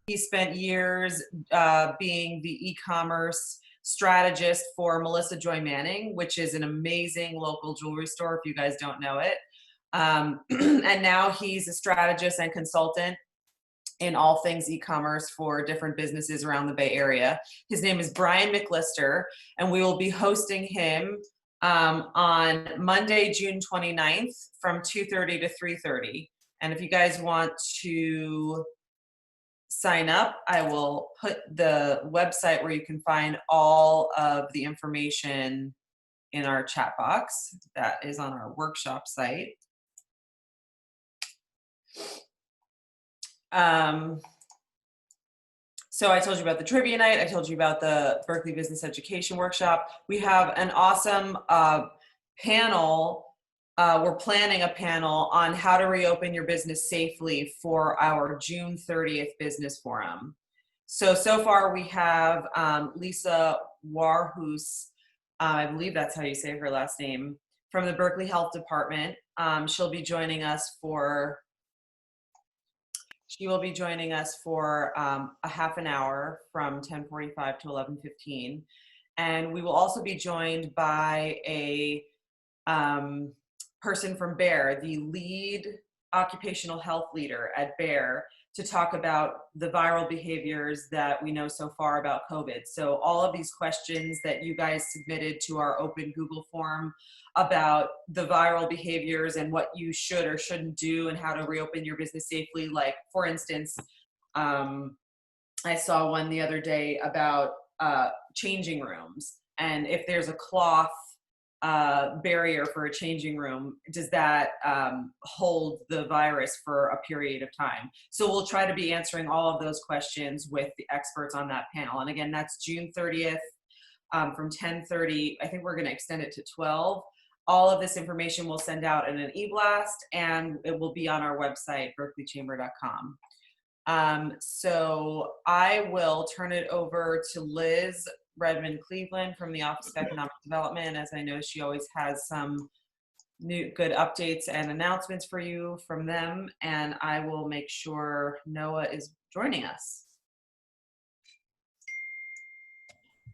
He spent years being the e-commerce strategist for Melissa Joy Manning, which is an amazing local jewelry store if you guys don't know it. And now he's a strategist and consultant in all things e-commerce for different businesses around the Bay Area. His name is Brian McLister, and we will be hosting him on Monday, June 29th from 2:30 to 3:30. And if you guys want to sign up, I will put the website where you can find all of the information in our chat box. That is on our workshop site. So I told you about the trivia night. I told you about the Berkeley Business Education Workshop. We have an awesome panel. We're planning a panel on how to reopen your business safely for our June 30th business forum. So far we have Lisa Warhus, I believe that's how you say her last name, from the Berkeley Health Department. She'll be joining us for a half an hour from 10:45 to 11:15. And we will also be joined by a person from Bayer, the lead occupational health leader at Bayer, to talk about the viral behaviors that we know so far about COVID. So all of these questions that you guys submitted to our open Google form about the viral behaviors and what you should or shouldn't do and how to reopen your business safely. Like, for instance, I saw one the other day about changing rooms, and if there's a cloth barrier for a changing room, does that hold the virus for a period of time? So we'll try to be answering all of those questions with the experts on that panel. And again, that's June 30th from 10:30. I think we're going to extend it to 12. All of this information we'll send out in an e-blast, and it will be on our website, berkeleychamber.com. So I will turn it over to Liz Redmond Cleveland from the Office of Economic Development, as I know she always has some new good updates and announcements for you from them, and I will make sure Noah is joining us.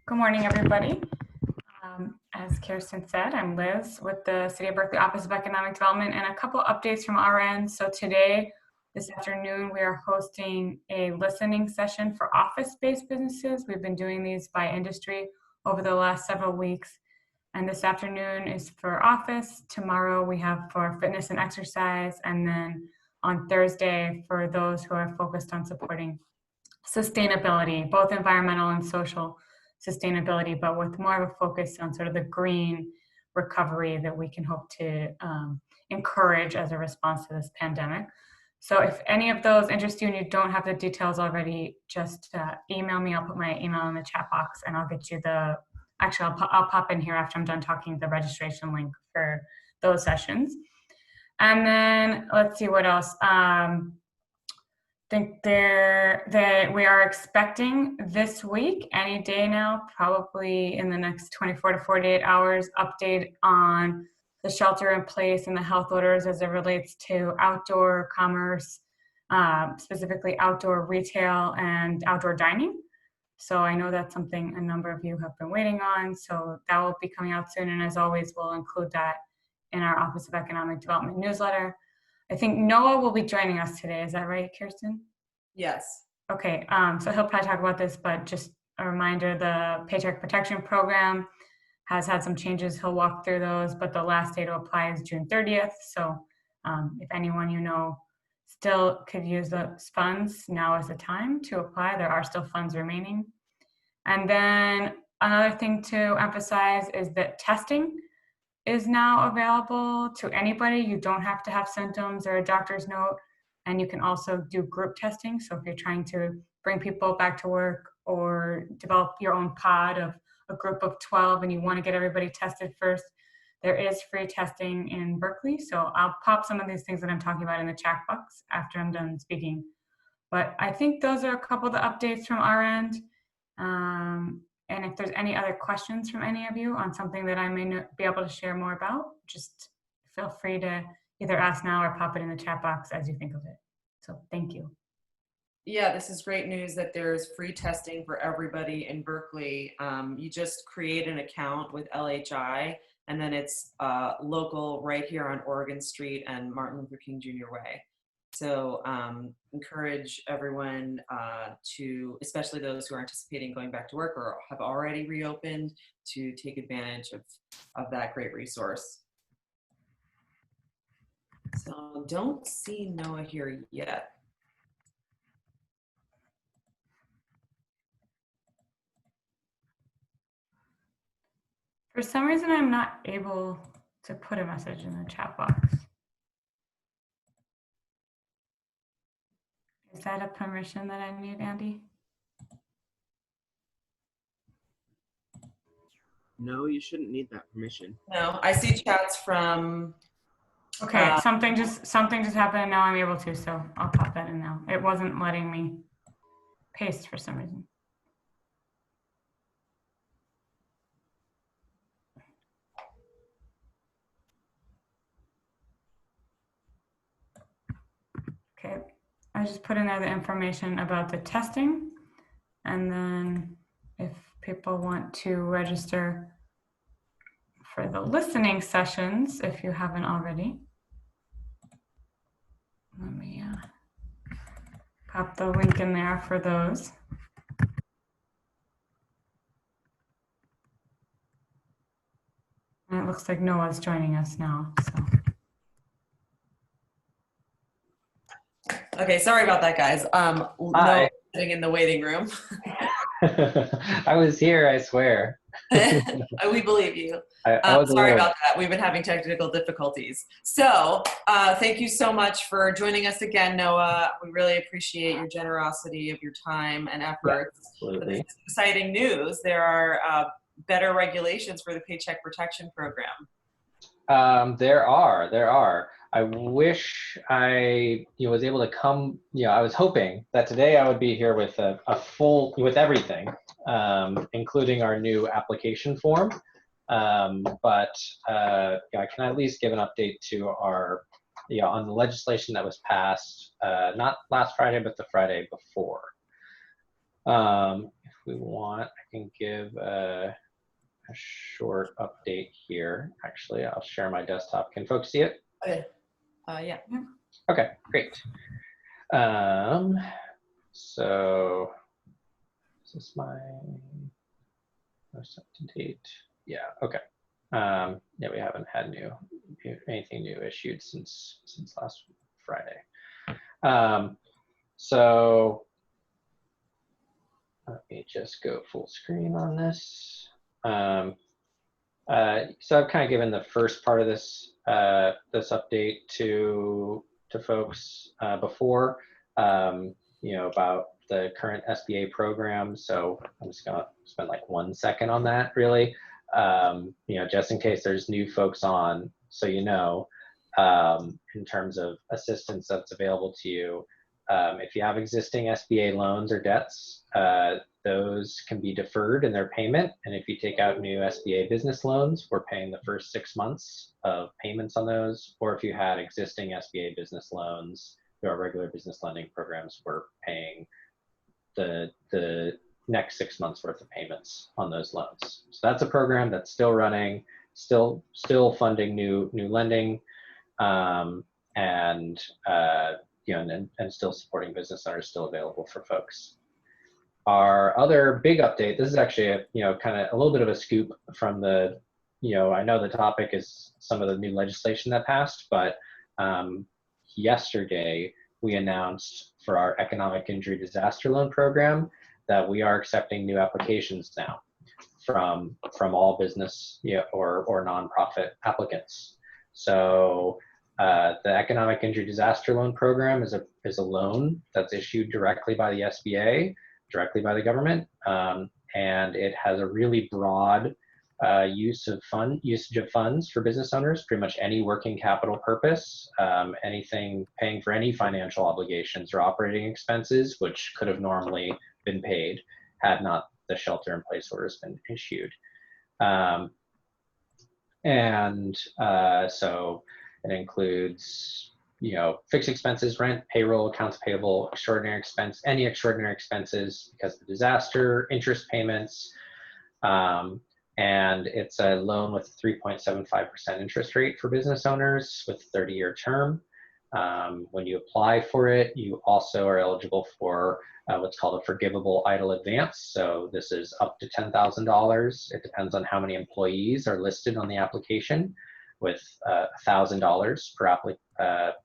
Good morning, everybody. As Kirsten said, I'm Liz with the City of Berkeley Office of Economic Development, and a couple updates from our end. So today, this afternoon, we are hosting a listening session for office-based businesses. We've been doing these by industry over the last several weeks. And this afternoon is for office. Tomorrow we have for fitness and exercise. And then on Thursday for those who are focused on supporting sustainability, both environmental and social sustainability, but with more of a focus on sort of the green recovery that we can hope to encourage as a response to this pandemic. So if any of those interest you and you don't have the details already, just email me. I'll put my email in the chat box and I'll get you actually I'll pop in here after I'm done talking the registration link for those sessions. And then let's see what else. Think that we are expecting this week, any day now, probably in the next 24 to 48 hours, update on the shelter in place and the health orders as it relates to outdoor commerce, specifically outdoor retail and outdoor dining. So I know that's something a number of you have been waiting on. So that will be coming out soon. And as always, we'll include that in our Office of Economic Development newsletter. I think Noah will be joining us today. Is that right, Kirsten? Yes. Okay, so he'll probably talk about this, but just a reminder, the Paycheck Protection Program has had some changes. He'll walk through those, but the last day to apply is June 30th. So if anyone you know still could use those funds, now is the time to apply. There are still funds remaining. And then another thing to emphasize is that testing is now available to anybody. You don't have to have symptoms or a doctor's note, and you can also do group testing. So if you're trying to bring people back to work or develop your own pod of a group of 12 and you want to get everybody tested first, there is free testing in Berkeley. So I'll pop some of these things that I'm talking about in the chat box after I'm done speaking. But I think those are a couple of the updates from our end. And if there's any other questions from any of you on something that I may not be able to share more about, just feel free to either ask now or pop it in the chat box as you think of it. So thank you. Yeah, this is great news that there's free testing for everybody in Berkeley. You just create an account with LHI, and then it's local right here on Oregon Street and Martin Luther King Jr. Way. So encourage everyone to, especially those who are anticipating going back to work or have already reopened, to take advantage of that great resource. So don't see Noah here yet. For some reason, I'm not able to put a message in the chat box. Is that a permission that I need, Andy? No, you shouldn't need that permission. No, I see chats from. Okay, something just happened and now I'm able to, so I'll pop that in now. It wasn't letting me paste for some reason. Okay, I just put in there the information about the testing, and then if people want to register for the listening sessions, if you haven't already, let me pop the link in there for those. And it looks like Noah's joining us now, so. Okay, sorry about that, guys. Noah sitting in the waiting room. I was here, I swear. We believe you. I was sorry aware. about that. We've been having technical difficulties. So thank you so much for joining us again, Noah. We really appreciate your generosity of your time and efforts. Yeah, absolutely. This is exciting news. There are better regulations for the Paycheck Protection Program. There are. I wish I was able to come. I was hoping that today I would be here with a full, with everything, including our new application form. But I can at least give an update to our, on the legislation that was passed, not last Friday, but the Friday before. If we want, I can give a short update here. Actually, I'll share my desktop. Can folks see it? Okay. Yeah. Okay, great. So is this my most up to date? Yeah, okay. Yeah, we haven't had anything new issued since last Friday. So let me just go full screen on this. So I've kind of given the first part of this this update to folks before, about the current SBA program. So I'm just gonna spend like 1 second on that, really, just in case there's new folks on, so in terms of assistance that's available to you. If you have existing SBA loans or debts, those can be deferred in their payment. And if you take out new SBA business loans, we're paying the first 6 months of payments on those. Or if you had existing SBA business loans through our regular business lending programs, we're paying the next 6 months worth of payments on those loans. So that's a program that's still running, still funding new lending, and still supporting business owners, still available for folks. Our other big update, this is actually kind of a little bit of a scoop from the, I know the topic is some of the new legislation that passed, but yesterday we announced for our economic injury disaster loan program that we are accepting new applications now from all business or nonprofit applicants. So the economic injury disaster loan program is a loan that's issued directly by the SBA, directly by the government, and it has a really broad usage of funds for business owners. Pretty much any working capital purpose, anything paying for any financial obligations or operating expenses, which could have normally been paid had not the shelter-in-place orders been issued. So it includes fixed expenses, rent, payroll, accounts payable, extraordinary expense, any extraordinary expenses because of the disaster, interest payments, and it's a loan with 3.75% interest rate for business owners with a 30-year term. When you apply for it, you also are eligible for what's called a forgivable idle advance. So this is up to $10,000. It depends on how many employees are listed on the application, with $1,000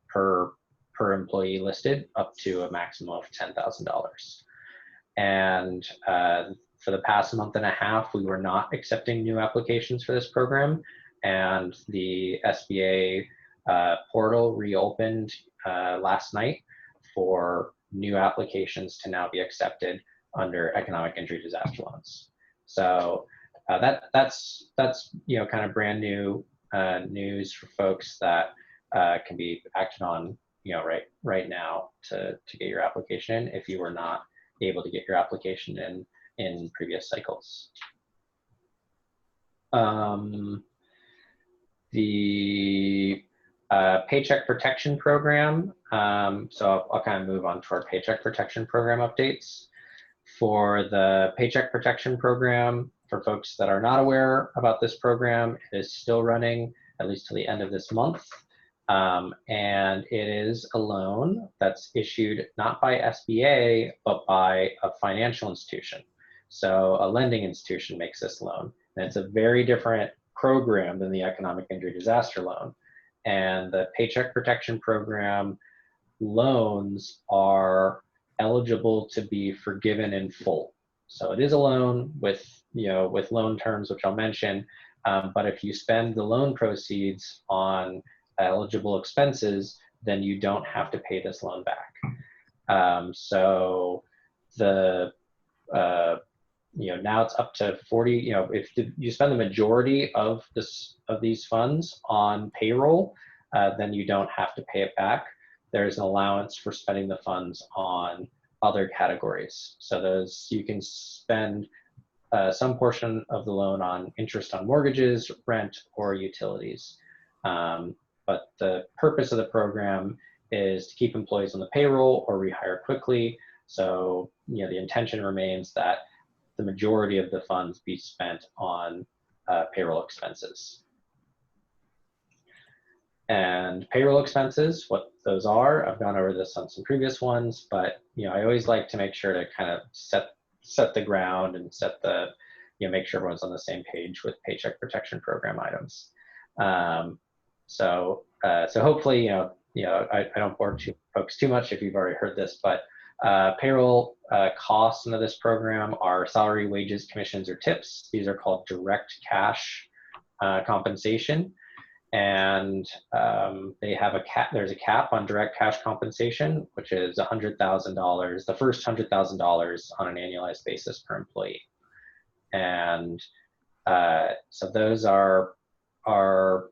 per employee listed, up to a maximum of $10,000. And for the past month and a half, we were not accepting new applications for this program, and the SBA portal reopened last night for new applications to now be accepted under economic injury disaster loans. So that's kind of brand new news for folks that can be acted on right now to get your application in if you were not able to get your application in previous cycles. The Paycheck Protection Program. So I'll kind of move on to our Paycheck Protection Program updates. For the Paycheck Protection Program, for folks that are not aware about this program, it is still running at least till the end of this month. And it is a loan that's issued not by SBA, but by a financial institution. So a lending institution makes this loan. And it's a very different program than the economic injury disaster loan. And the Paycheck Protection Program loans are eligible to be forgiven in full. So it is a loan with loan terms, which I'll mention. But if you spend the loan proceeds on eligible expenses, then you don't have to pay this loan back. So the now it's up to 40. If you spend the majority of these funds on payroll, then you don't have to pay it back. There's an allowance for spending the funds on other categories. So those, you can spend some portion of the loan on interest on mortgages, rent, or utilities. But the purpose of the program is to keep employees on the payroll or rehire quickly. So the intention remains that the majority of the funds be spent on payroll expenses. And payroll expenses, what those are, I've gone over this on some previous ones, but I always like to make sure to kind of set the ground and set the, make sure everyone's on the same page with Paycheck Protection Program items. So hopefully, I don't bore folks too much if you've already heard this, but payroll costs under this program are salary, wages, commissions, or tips. These are called direct cash compensation. And they have a cap. There's a cap on direct cash compensation, which is $100,000, the first $100,000 on an annualized basis per employee. And so those are what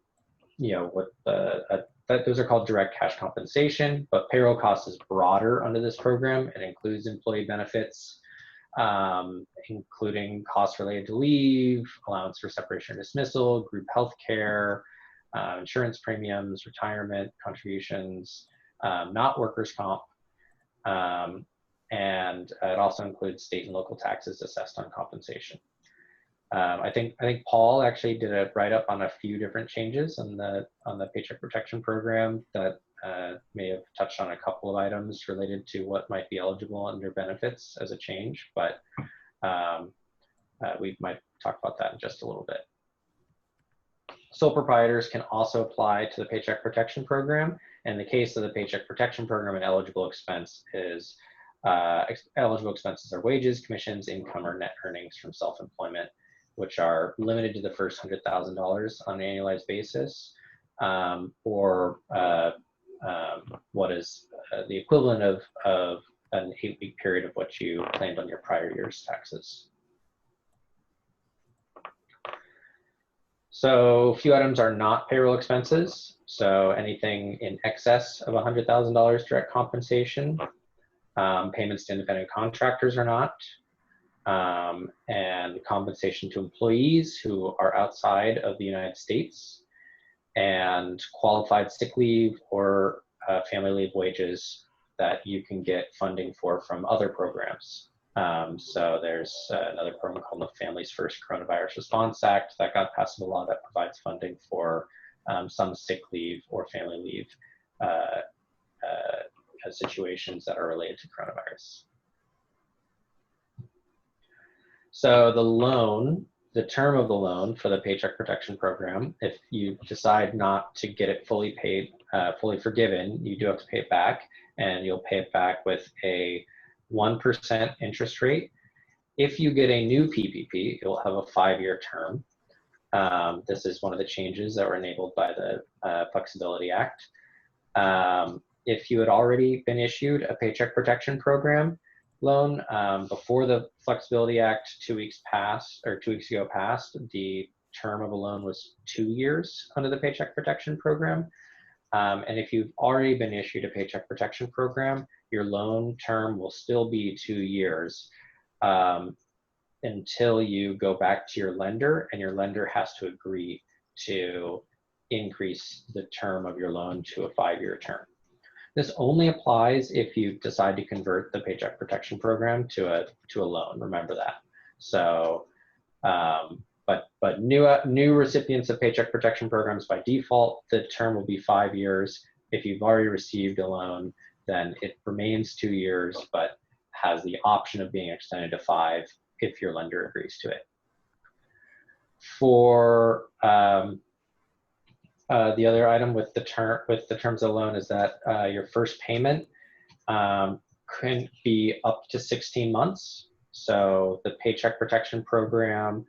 those are called direct cash compensation. But payroll cost is broader under this program. It includes employee benefits, including costs related to leave, allowance for separation or dismissal, group health care, insurance premiums, retirement contributions, not workers' comp, and it also includes state and local taxes assessed on compensation. I think Paul actually did a write-up on a few different changes on the Paycheck Protection Program that may have touched on a couple of items related to what might be eligible under benefits as a change, but we might talk about that in just a little bit. Sole proprietors can also apply to the Paycheck Protection Program. In the case of the Paycheck Protection Program, an eligible expense is eligible expenses are wages, commissions, income, or net earnings from self-employment, which are limited to the first $100,000 on an annualized basis, or what is the equivalent of an 8-week period of what you claimed on your prior year's taxes. So a few items are not payroll expenses. So anything in excess of $100,000 direct compensation. Payments to independent contractors are not. And compensation to employees who are outside of the United States. And qualified sick leave or family leave wages that you can get funding for from other programs. So there's another program called the Families First Coronavirus Response Act that got passed into law that provides funding for some sick leave or family leave situations that are related to coronavirus. So the loan, the term of the loan for the Paycheck Protection Program, if you decide not to get it fully paid, fully forgiven, you do have to pay it back, and you'll pay it back with a 1% interest rate. If you get a new PPP, you'll have a 5-year term. This is one of the changes that were enabled by the Flexibility Act. If you had already been issued a Paycheck Protection Program loan before the Flexibility Act 2 weeks ago passed, the term of a loan was 2 years under the Paycheck Protection Program. And if you've already been issued a Paycheck Protection Program, your loan term will still be 2 years until you go back to your lender, and your lender has to agree to increase the term of your loan to a 5-year term. This only applies if you decide to convert the Paycheck Protection Program to a loan. Remember that. So, but new recipients of Paycheck Protection Programs, by default, the term will be 5 years. If you've already received a loan, then it remains 2 years, but has the option of being extended to 5 if your lender agrees to it. For the other item with the terms of the loan is that your first payment can be up to 16 months. So the Paycheck Protection Program,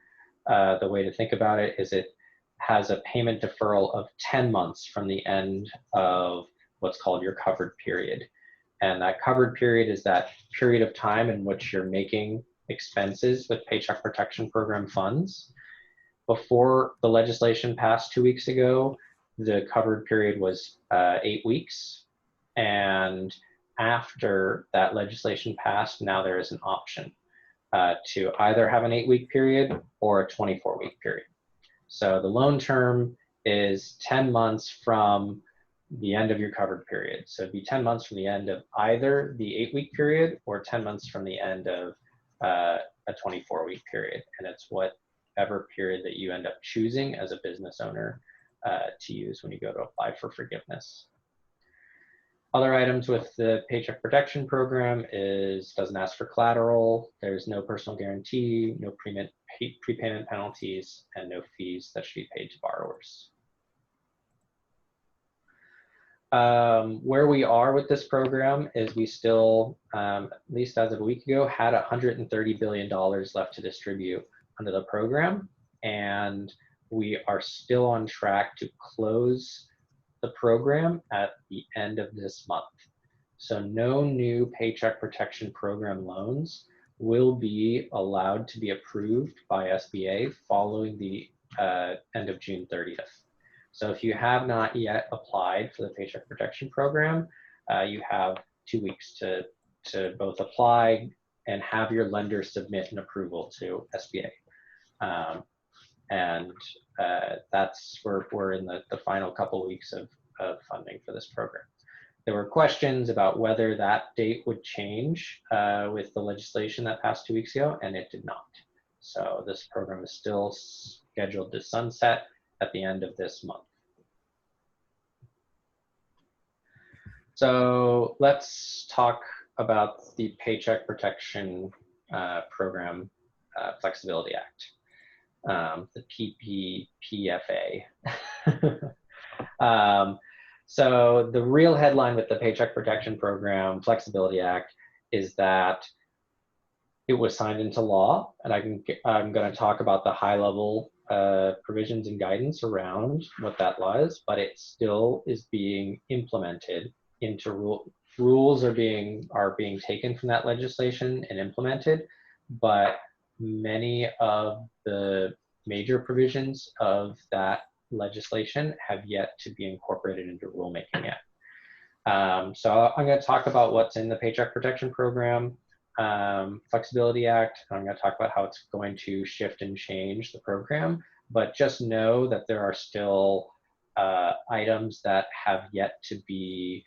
the way to think about it is it has a payment deferral of 10 months from the end of what's called your covered period. And that covered period is that period of time in which you're making expenses with Paycheck Protection Program funds. Before the legislation passed 2 weeks ago, the covered period was 8 weeks. And after that legislation passed, now there is an option to either have an 8-week period or a 24-week period. So the loan term is 10 months from the end of your covered period. So it'd be 10 months from the end of either the 8-week period or 10 months from the end of a 24-week period. And it's whatever period that you end up choosing as a business owner to use when you go to apply for forgiveness. Other items with the Paycheck Protection Program is doesn't ask for collateral, there's no personal guarantee, no prepayment penalties, and no fees that should be paid to borrowers. Where we are with this program is we still, at least as of a week ago, had $130 billion left to distribute under the program, and we are still on track to close the program at the end of this month. So no new Paycheck Protection Program loans will be allowed to be approved by SBA following the end of June 30th. So if you have not yet applied for the Paycheck Protection Program, you have 2 weeks to both apply and have your lender submit an approval to SBA. That's where we're in the final couple of weeks of funding for this program. There were questions about whether that date would change with the legislation that passed 2 weeks ago, and it did not. So this program is still scheduled to sunset at the end of this month. So let's talk about the Paycheck Protection Program Flexibility Act, the PPPFA. So the real headline with the Paycheck Protection Program Flexibility Act is that it was signed into law, and I'm going to talk about the high-level provisions and guidance around what that law is, but it still is being implemented into rules are being taken from that legislation and implemented, but many of the major provisions of that legislation have yet to be incorporated into rulemaking yet. So I'm going to talk about what's in the Paycheck Protection Program Flexibility Act. I'm going to talk about how it's going to shift and change the program, but just know that there are still items that have yet to be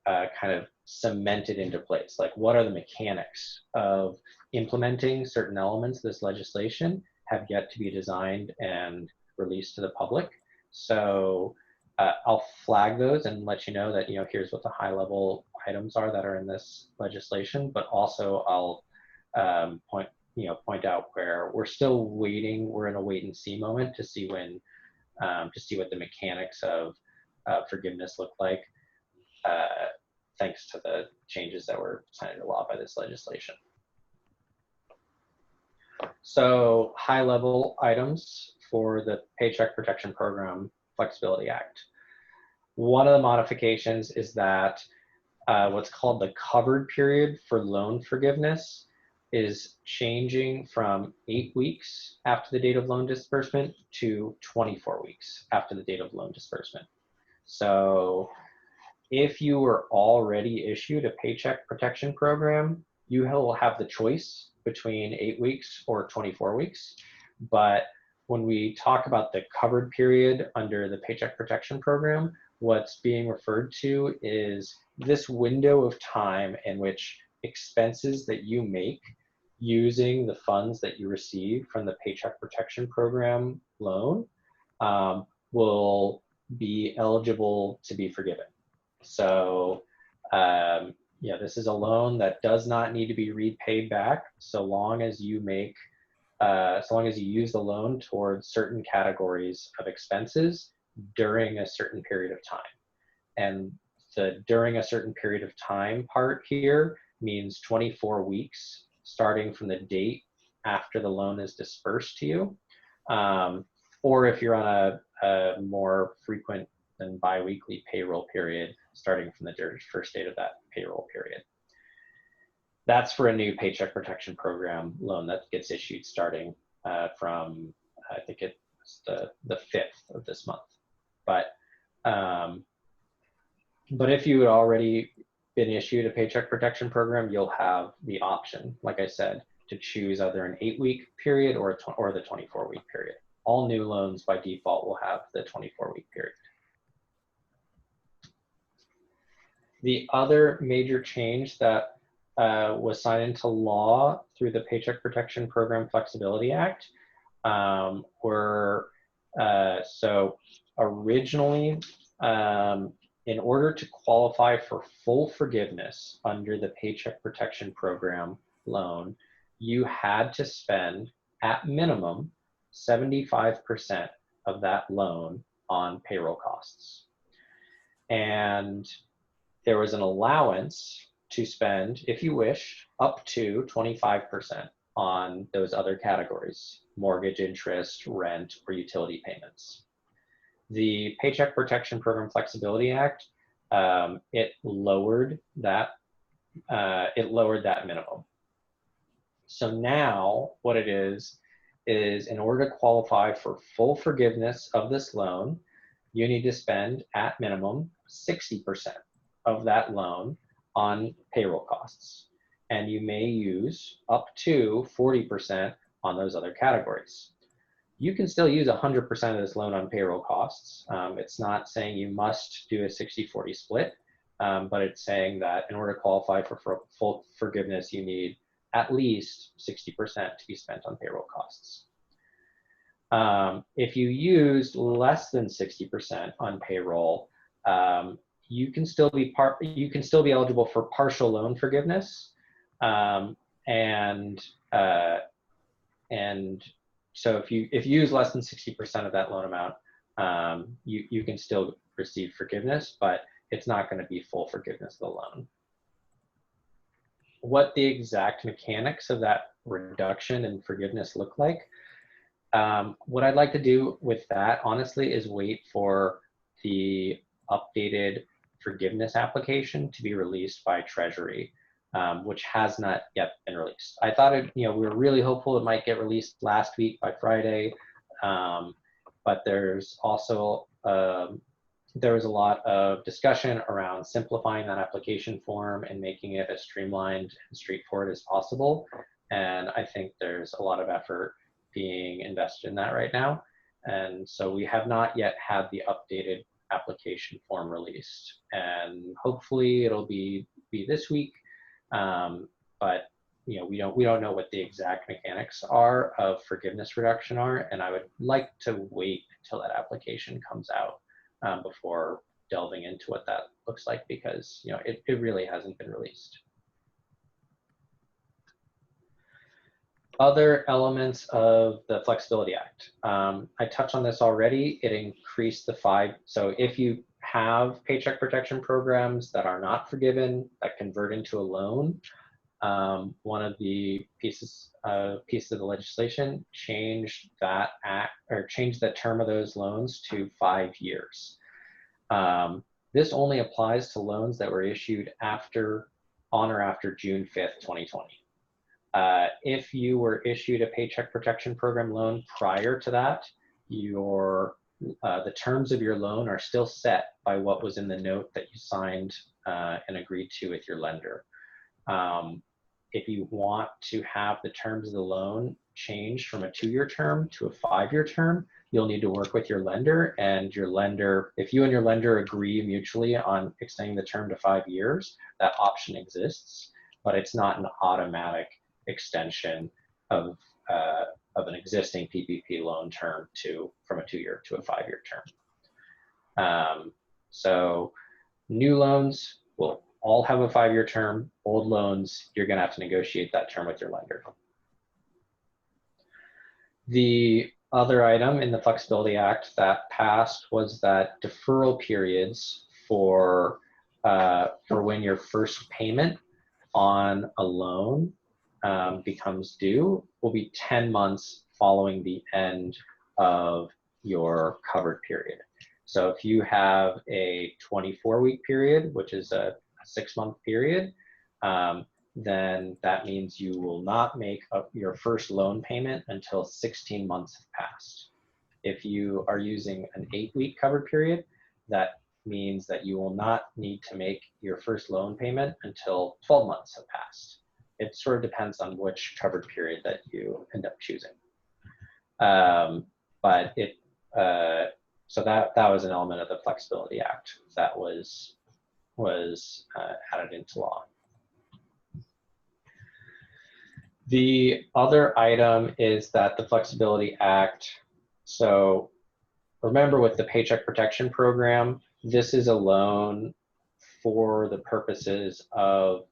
kind of cemented into place. Like, what are the mechanics of implementing certain elements of this legislation have yet to be designed and released to the public. So I'll flag those and let you know that, here's what the high level items are that are in this legislation, but also I'll point out where we're still waiting. We're in a wait and see moment to see when, to see what the mechanics of forgiveness look like, thanks to the changes that were signed into law by this legislation. So high level items for the Paycheck Protection Program Flexibility Act. One of the modifications is that what's called the covered period for loan forgiveness is changing from 8 weeks after the date of loan disbursement to 24 weeks after the date of loan disbursement. So if you were already issued a Paycheck Protection Program, you will have the choice between 8 weeks or 24 weeks. But when we talk about the covered period under the Paycheck Protection Program, what's being referred to is this window of time in which expenses that you make using the funds that you receive from the Paycheck Protection Program loan will be eligible to be forgiven. So this is a loan that does not need to be repaid back so long as you make, so long as you use the loan towards certain categories of expenses during a certain period of time. And the during a certain period of time part here means 24 weeks starting from the date after the loan is dispersed to you. Or if you're on a more frequent than biweekly payroll period, starting from the first date of that payroll period. That's for a new Paycheck Protection Program loan that gets issued starting from, I think it's the 5th of this month. But if you had already been issued a Paycheck Protection Program, you'll have the option, like I said, to choose either an 8-week period or the 24-week period. All new loans by default will have the 24-week period. The other major change that was signed into law through the Paycheck Protection Program Flexibility Act were, so originally, in order to qualify for full forgiveness under the Paycheck Protection Program loan, you had to spend at minimum 75% of that loan on payroll costs. And there was an allowance to spend, if you wished, up to 25% on those other categories: mortgage interest, rent, or utility payments. The Paycheck Protection Program Flexibility Act, it lowered that minimum. So now what it is in order to qualify for full forgiveness of this loan, you need to spend at minimum 60% of that loan on payroll costs. And you may use up to 40% on those other categories. You can still use 100% of this loan on payroll costs. It's not saying you must do a 60-40 split, but it's saying that in order to qualify for full forgiveness, you need at least 60% to be spent on payroll costs. If you used less than 60% on payroll, you can still be eligible for partial loan forgiveness, and so if you use less than 60% of that loan amount, you can still receive forgiveness, but it's not going to be full forgiveness of the loan. What the exact mechanics of that reduction in forgiveness look like, what I'd like to do with that, honestly, is wait for the updated forgiveness application to be released by Treasury, which has not yet been released. I thought we were really hopeful it might get released last week by Friday, but there's also there was a lot of discussion around simplifying that application form and making it as streamlined and straightforward as possible. And I think there's a lot of effort being invested in that right now. And so we have not yet had the updated application form released, and hopefully it'll be this week. But you know, we don't know what the exact mechanics are of forgiveness reduction are, and I would like to wait until that application comes out before delving into what that looks like, because you know it really hasn't been released. Other elements of the Flexibility Act. I touched on this already. It increased the 5. So if you have Paycheck Protection Programs that are not forgiven, that convert into a loan, one of the pieces of the legislation changed that act, or changed the term of those loans to 5 years. This only applies to loans that were issued on or after June 5th, 2020. If you were issued a Paycheck Protection Program loan prior to that, the terms of your loan are still set by what was in the note that you signed and agreed to with your lender. If you want to have the terms of the loan changed from a 2-year term to a 5-year term, you'll need to work with your lender, and your lender, if you and your lender agree mutually on extending the term to 5 years, that option exists, but it's not an automatic extension of an existing PPP loan term from a 2-year to a 5-year term. So new loans will all have a 5-year term. Old loans, you're going to have to negotiate that term with your lender. The other item in the Flexibility Act that passed was that deferral periods for when your first payment on a loan becomes due will be 10 months following the end of your covered period. So if you have a 24-week period, which is a 6-month period, then that means you will not make your first loan payment until 16 months have passed. If you are using an 8-week covered period, that means that you will not need to make your first loan payment until 12 months have passed. It sort of depends on which covered period that you end up choosing. So that was an element of the Flexibility Act that was added into law. The other item is that the Flexibility Act, so remember with the Paycheck Protection Program, this is a loan for the purposes of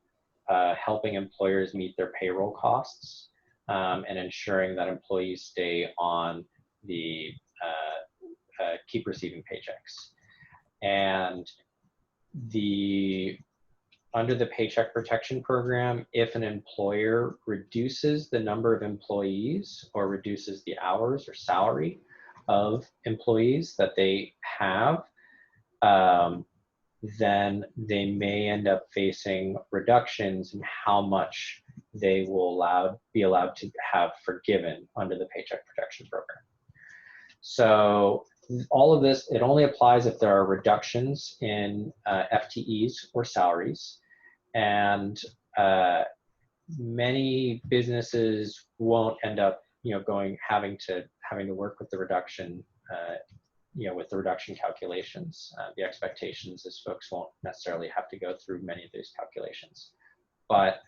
helping employers meet their payroll costs and ensuring that employees stay on the keep receiving paychecks. And under the Paycheck Protection Program, if an employer reduces the number of employees or reduces the hours or salary of employees that they have, then they may end up facing reductions in how much they will be allowed to have forgiven under the Paycheck Protection Program. So all of this, it only applies if there are reductions in FTEs or salaries, and many businesses won't end up, having to work with the reduction. With the reduction calculations. The expectations is folks won't necessarily have to go through many of these calculations. But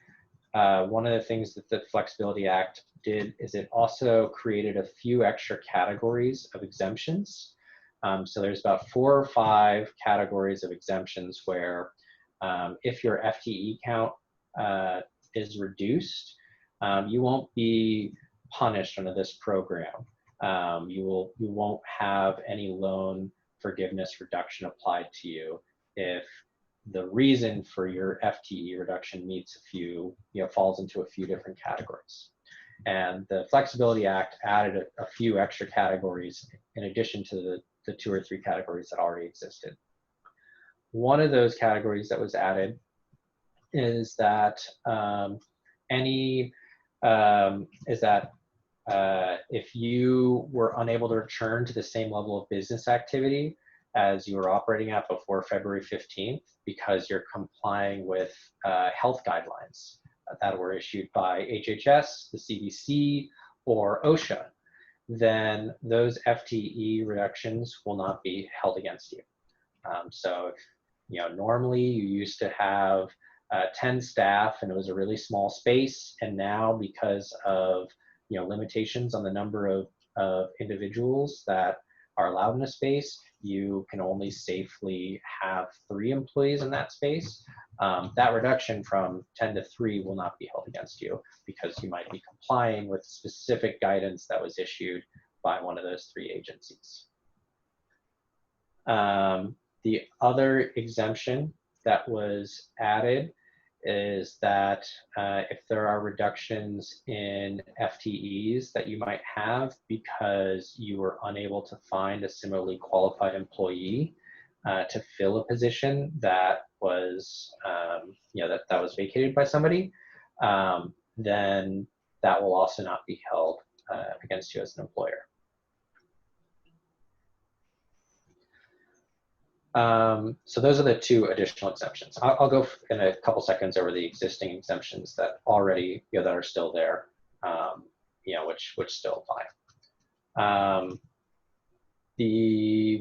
one of the things that the Flexibility Act did is it also created a few extra categories of exemptions. So there's about 4 or 5 categories of exemptions where if your FTE count is reduced, you won't be punished under this program. You won't have any loan forgiveness reduction applied to you if the reason for your FTE reduction falls into a few different categories. And the Flexibility Act added a few extra categories in addition to the 2 or 3 categories that already existed. One of those categories that was added is that if you were unable to return to the same level of business activity as you were operating at before February 15th because you're complying with health guidelines that were issued by HHS, the CDC, or OSHA, then those FTE reductions will not be held against you. So if, normally you used to have 10 staff and it was a really small space, and now because of limitations on the number of individuals that are allowed in a space, you can only safely have 3 employees in that space. That reduction from 10 to 3 will not be held against you because you might be complying with specific guidance that was issued by one of those 3 agencies. The other exemption that was added is that if there are reductions in FTEs that you might have because you were unable to find a similarly qualified employee to fill a position that was, that was vacated by somebody, then that will also not be held against you as an employer. So those are the 2 additional exemptions. I'll go in a couple seconds over the existing exemptions that already, that are still there, which still apply.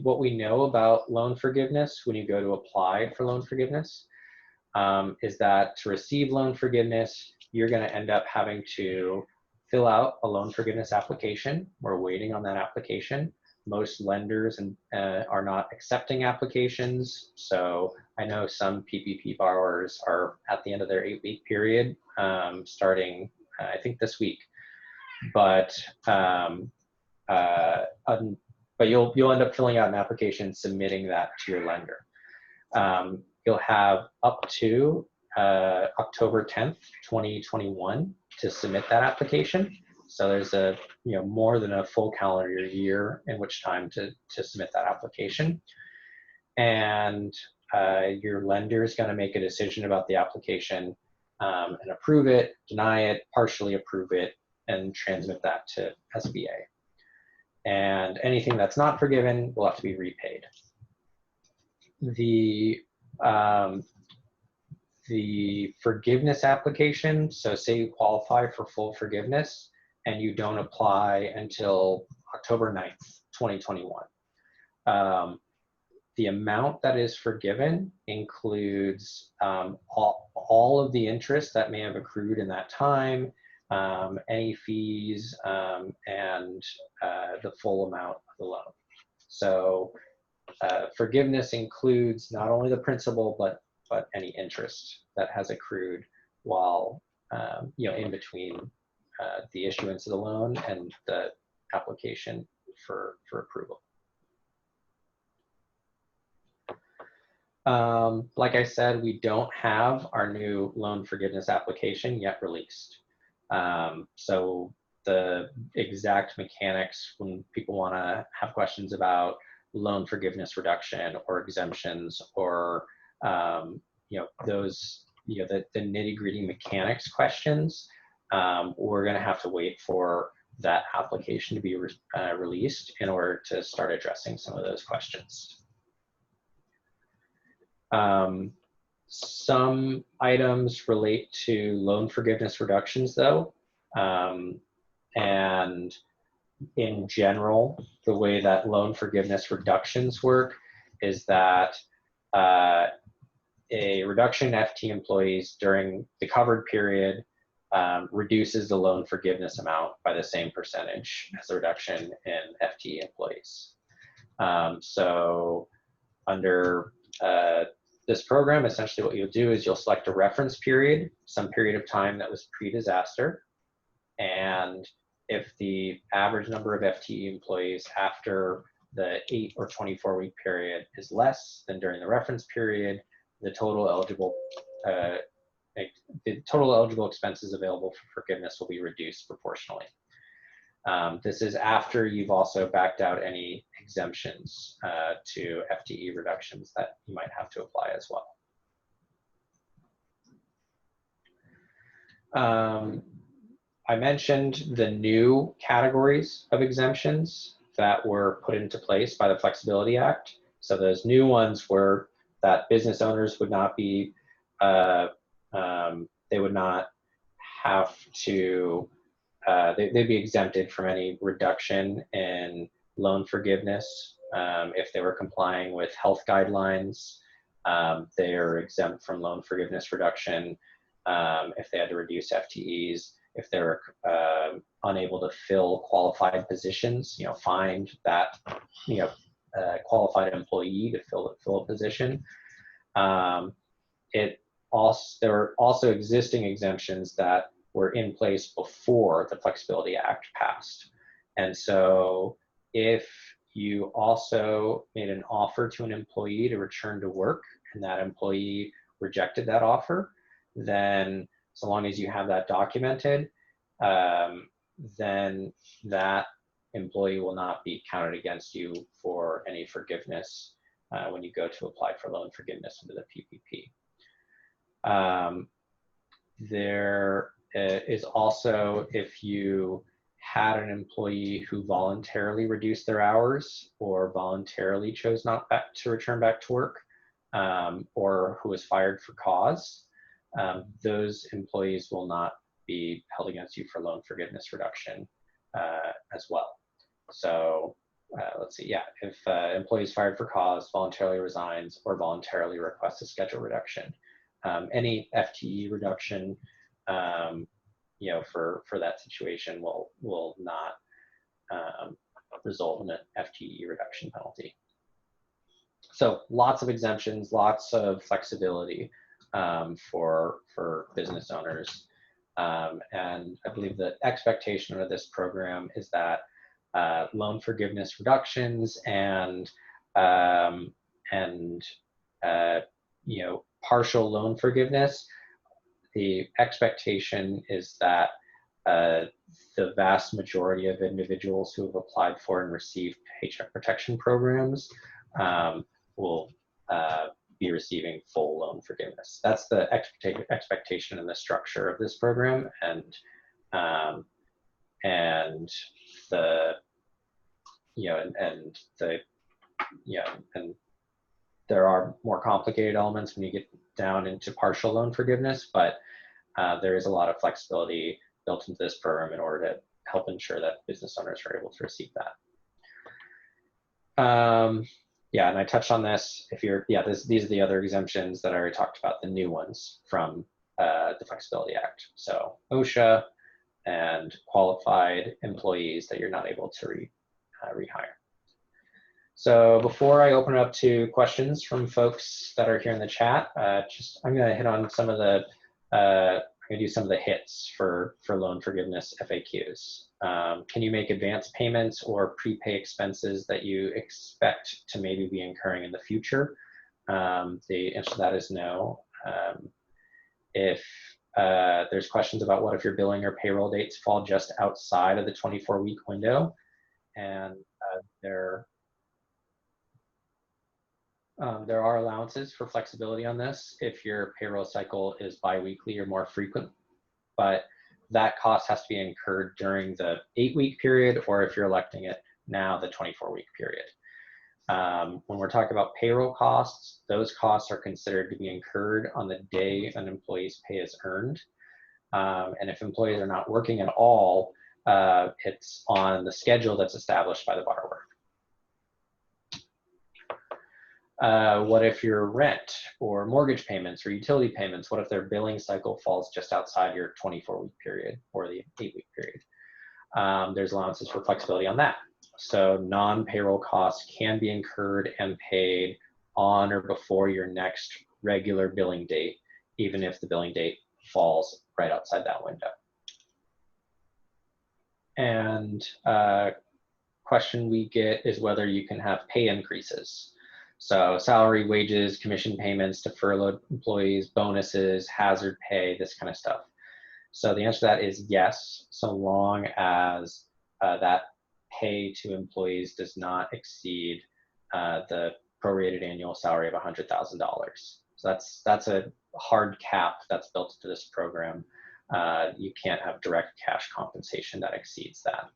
What we know about loan forgiveness when you go to apply for loan forgiveness is that to receive loan forgiveness, you're going to end up having to fill out a loan forgiveness application. We're waiting on that application. Most lenders are not accepting applications. So I know some PPP borrowers are at the end of their 8-week period, starting, I think, this week. But you'll end up filling out an application, submitting that to your lender. You'll have up to October 10th, 2021 to submit that application. So there's more than a full calendar year in which time to submit that application. And your lender is going to make a decision about the application and approve it, deny it, partially approve it, and transmit that to SBA. And anything that's not forgiven will have to be repaid. The forgiveness application, so say you qualify for full forgiveness and you don't apply until October 9th, 2021. The amount that is forgiven includes all of the interest that may have accrued in that time, any fees, and the full amount of the loan. So forgiveness includes not only the principal, but any interest that has accrued while in between the issuance of the loan and the application for approval. Like I said, we don't have our new loan forgiveness application yet released. So the exact mechanics, when people want to have questions about loan forgiveness reduction or exemptions or those the nitty-gritty mechanics questions, we're going to have to wait for that application to be released in order to start addressing some of those questions. Some items relate to loan forgiveness reductions though, and in general, the way that loan forgiveness reductions work is that a reduction in FT employees during the covered period reduces the loan forgiveness amount by the same percentage as the reduction in FTE employees. So under this program, essentially what you'll do is you'll select a reference period, some period of time that was pre-disaster, and if the average number of FTE employees after the 8 or 24-week period is less than during the reference period, the total eligible expenses available for forgiveness will be reduced proportionally. This is after you've also backed out any exemptions to FTE reductions that you might have to apply as well. I mentioned the new categories of exemptions that were put into place by the Flexibility Act. So those new ones were that business owners would not be, they would not have to, they'd be exempted from any reduction in loan forgiveness If they were complying with health guidelines, they are exempt from loan forgiveness reduction. If they had to reduce FTEs, if they were unable to fill qualified positions, find that qualified employee to fill a position. There were also existing exemptions that were in place before the Flexibility Act passed. And so if you also made an offer to an employee to return to work and that employee rejected that offer, then so long as you have that documented, then that employee will not be counted against you for any forgiveness when you go to apply for loan forgiveness under the PPP. There is also, if you had an employee who voluntarily reduced their hours or voluntarily chose not to return back to work, or who was fired for cause, those employees will not be held against you for loan forgiveness reduction as well. So let's see, yeah, if employees fired for cause, voluntarily resigns, or voluntarily requests a schedule reduction, any FTE reduction, for that situation will not result in an FTE reduction penalty. So lots of exemptions, lots of flexibility for business owners. And I believe the expectation of this program is that loan forgiveness reductions and partial loan forgiveness, the expectation is that the vast majority of individuals who have applied for and received Paycheck Protection Programs will be receiving full loan forgiveness. That's the expectation and the structure of this program, and there are more complicated elements when you get down into partial loan forgiveness, but there is a lot of flexibility built into this program in order to help ensure that business owners are able to receive that. Yeah, and I touched on this. These are the other exemptions that I already talked about, the new ones from the Flexibility Act. So OSHA and qualified employees that you're not able to rehire. So before I open it up to questions from folks that are here in the chat, I'm going to hit on some of the I'm going to do some of the hits for loan forgiveness FAQs. Can you make advance payments or prepay expenses that you expect to maybe be incurring in the future? The answer to that is no. If there's questions about what if your billing or payroll dates fall just outside of the 24-week window, and there are allowances for flexibility on this if your payroll cycle is biweekly or more frequent, but that cost has to be incurred during the 8-week period, or if you're electing it now, the 24-week period. When we're talking about payroll costs, those costs are considered to be incurred on the day an employee's pay is earned. And if employees are not working at all, it's on the schedule that's established by the borrower. What if your rent or mortgage payments or utility payments, what if their billing cycle falls just outside your 24-week period or the 8-week period? There's allowances for flexibility on that. So non-payroll costs can be incurred and paid on or before your next regular billing date, even if the billing date falls right outside that window. And question we get is whether you can have pay increases. So salary, wages, commission payments to furloughed employees, bonuses, hazard pay, this kind of stuff. So the answer to that is yes, so long as that pay to employees does not exceed the prorated annual salary of $100,000. So that's a hard cap that's built into this program. You can't have direct cash compensation that exceeds that.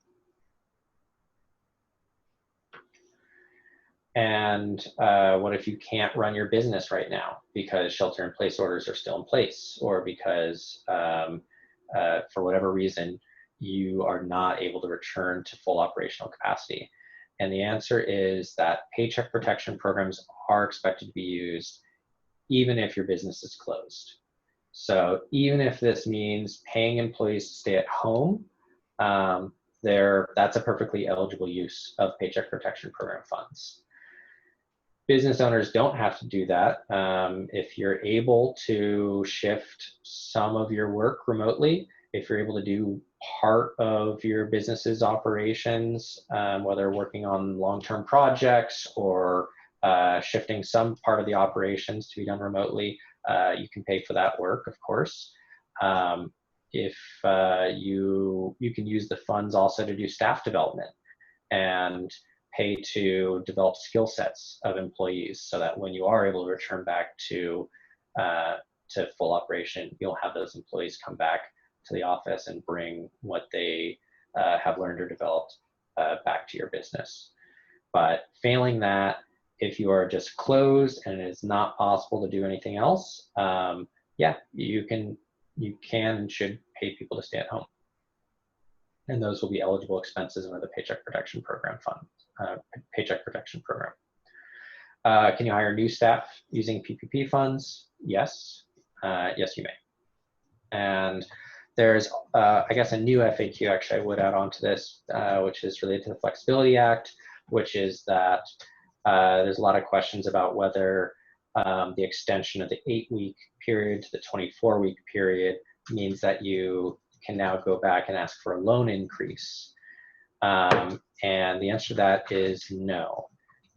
And what if you can't run your business right now because shelter-in-place orders are still in place, or because for whatever reason you are not able to return to full operational capacity? And the answer is that Paycheck Protection Programs are expected to be used even if your business is closed. So even if this means paying employees to stay at home, that's a perfectly eligible use of Paycheck Protection Program funds. Business owners don't have to do that. If you're able to shift some of your work remotely, if you're able to do part of your business's operations, whether working on long-term projects or shifting some part of the operations to be done remotely, you can pay for that work, of course. If you can use the funds also to do staff development and pay to develop skill sets of employees, so that when you are able to return back to full operation, you'll have those employees come back to the office and bring what they have learned or developed back to your business. But failing that, if you are just closed and it is not possible to do anything else, yeah, you can and should pay people to stay at home. And those will be eligible expenses under the Paycheck Protection Program fund, Paycheck Protection Program. Can you hire new staff using PPP funds? Yes, yes you may. And there's, I guess, a new FAQ actually I would add on to this, which is related to the Flexibility Act, which is that there's a lot of questions about whether the extension of the 8-week period to the 24-week period means that you can now go back and ask for a loan increase. And the answer to that is no.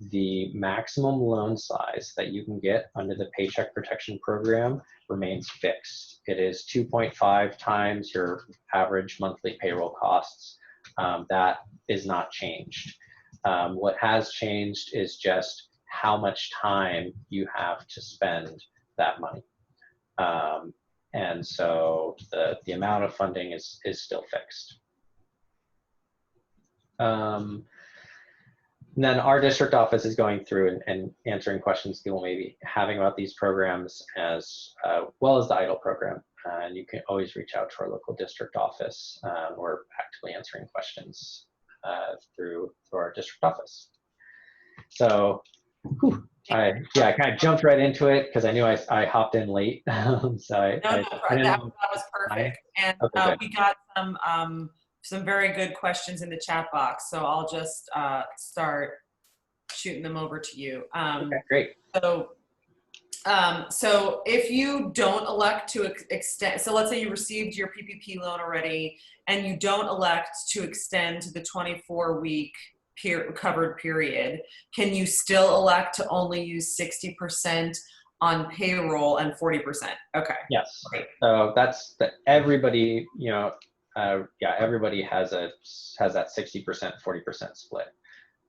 The maximum loan size that you can get under the Paycheck Protection Program remains fixed. It is 2.5 times your average monthly payroll costs. That is not changed. What has changed is just how much time you have to spend that money. And so the amount of funding is still fixed. And then our district office is going through and answering questions people may be having about these programs, as well as the EIDL program. And you can always reach out to our local district office. We're actively answering questions through our district office. So, I kind of jumped right into it because I knew I hopped in late. So that was perfect. And okay, we got some very good questions in the chat box. So I'll just start shooting them over to you. okay, great. So if you don't elect to extend, so let's say you received your PPP loan already and you don't elect to extend to the 24-week covered period, can you still elect to only use 60% on payroll and 40%? Okay. Yes. Great. So that's everybody, yeah, everybody has that 60%, 40% split.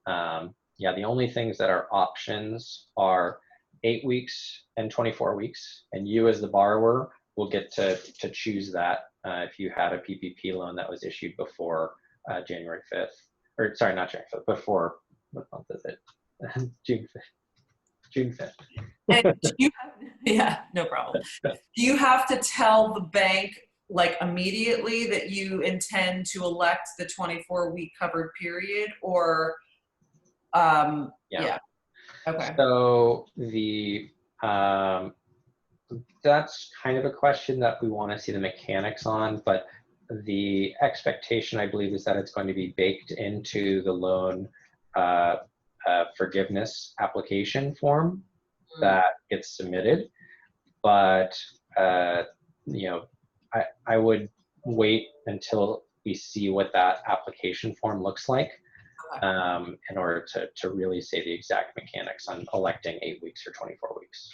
Yeah, the only things that are options are 8 weeks and 24 weeks, and you as the borrower will get to choose that if you had a PPP loan that was issued before January 5th, or sorry, not January 5th, before, what month is it? June 5th. June 5th. And do you yeah, no problem. Do you have to tell the bank like immediately that you intend to elect the 24-week covered period, or yeah. Okay. So that's kind of a question that we want to see the mechanics on, but the expectation, I believe, is that it's going to be baked into the loan forgiveness application form that gets submitted. But I would wait until we see what that application form looks like in order to really say the exact mechanics on electing 8 weeks or 24 weeks.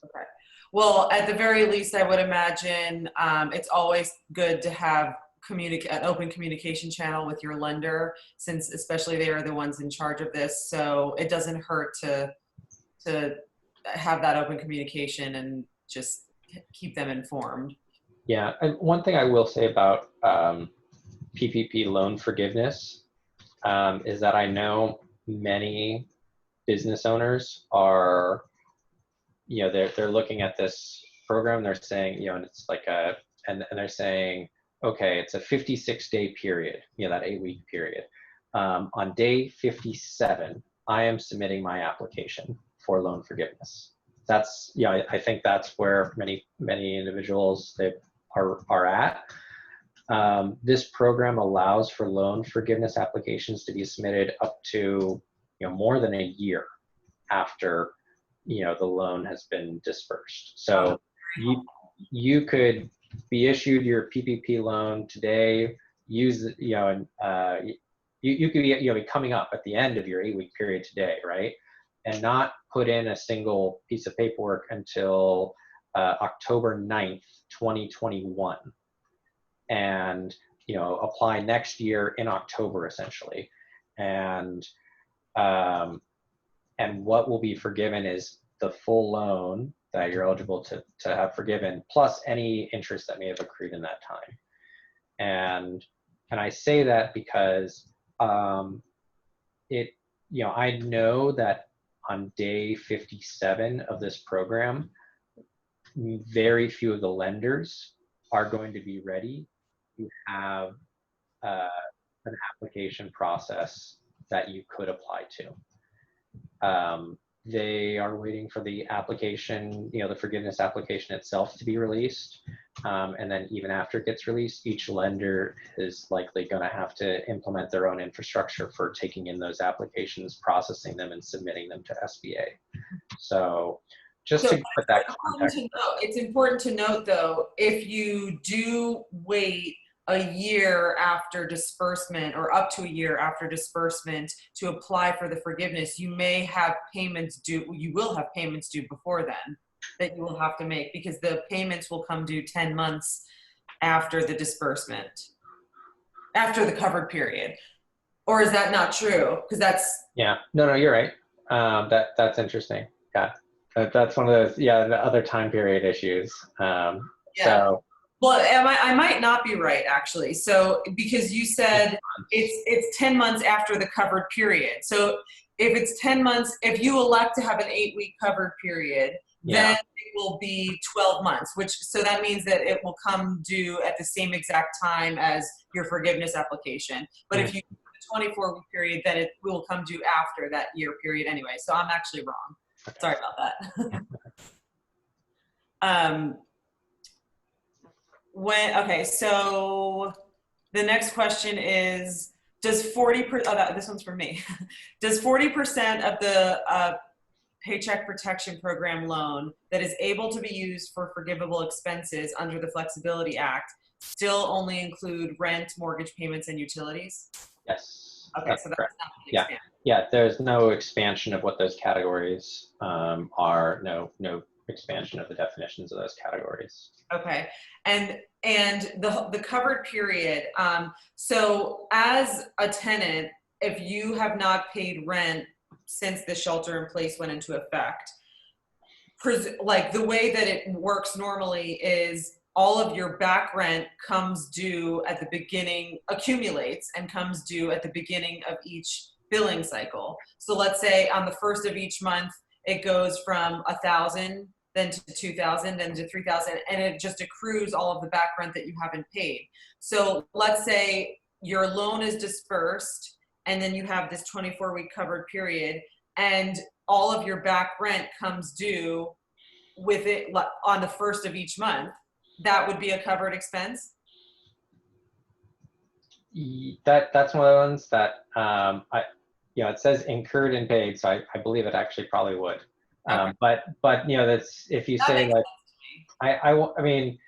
Okay. Well, at the very least, I would imagine it's always good to have an open communication channel with your lender, since especially they are the ones in charge of this. So it doesn't hurt to have that open communication and just keep them informed. Yeah, and one thing I will say about PPP loan forgiveness is that I know many business owners are, they're looking at this program, they're saying, and it's like and they're saying, okay, it's a 56-day period, that 8-week period. on day 57, I am submitting my application for loan forgiveness. That's, I think that's where many individuals that are at. This program allows for loan forgiveness applications to be submitted up to more than a year after the loan has been dispersed. So you could be issued your PPP loan today, use and you could be coming up at the end of your 8-week period today, right? And not put in a single piece of paperwork until October 9th, 2021. And apply next year in October, essentially. And what will be forgiven is the full loan that you're eligible to have forgiven, plus any interest that may have accrued in that time. And I say that because I know that on day 57 of this program, very few of the lenders are going to be ready to have an application process that you could apply to. They are waiting for the application, the forgiveness application itself to be released. And then even after it gets released, each lender is likely going to have to implement their own infrastructure for taking in those applications, processing them, and submitting them to SBA. So just to put that context. It's important to note, though, if you do wait a year after disbursement or up to a year after disbursement to apply for the forgiveness, you may have payments due. You will have payments due before then that you will have to make, because the payments will come due 10 months after the disbursement, after the covered period. Or is that not true? Because that's... Yeah, no, you're right. That's interesting. Yeah, that's one of those, the other time period issues. So. Well, I might not be right, actually. So, because you said it's 10 months after the covered period. So if it's 10 months, if you elect to have an 8-week covered period, then it will be 12 months, so that means that it will come due at the same exact time as your forgiveness application. But if you do a 24-week period, then it will come due after that year period anyway. So I'm actually wrong. Sorry about that. So the next question is, does 40%, this one's for me, does 40% of the Paycheck Protection Program loan that is able to be used for forgivable expenses under the Flexibility Act still only include rent, mortgage payments, and utilities? Yes. Okay, so that's correct. not the expansion. Yeah, there's no expansion of what those categories are, no expansion of the definitions of those categories. Okay, and the covered period, so as a tenant, if you have not paid rent since the shelter in place went into effect, like the way that it works normally is all of your back rent comes due at the beginning, accumulates and comes due at the beginning of each billing cycle. So let's say on the first of each month, it goes from 1,000, then to 2,000, then to 3,000, and it just accrues all of the back rent that you haven't paid. So let's say your loan is dispersed, and then you have this 24-week covered period, and all of your back rent comes due with it on the first of each month. That would be a covered expense? That's one of the ones that it says incurred and paid, so I believe it actually probably would. Okay. But that's, if you say like, I mean,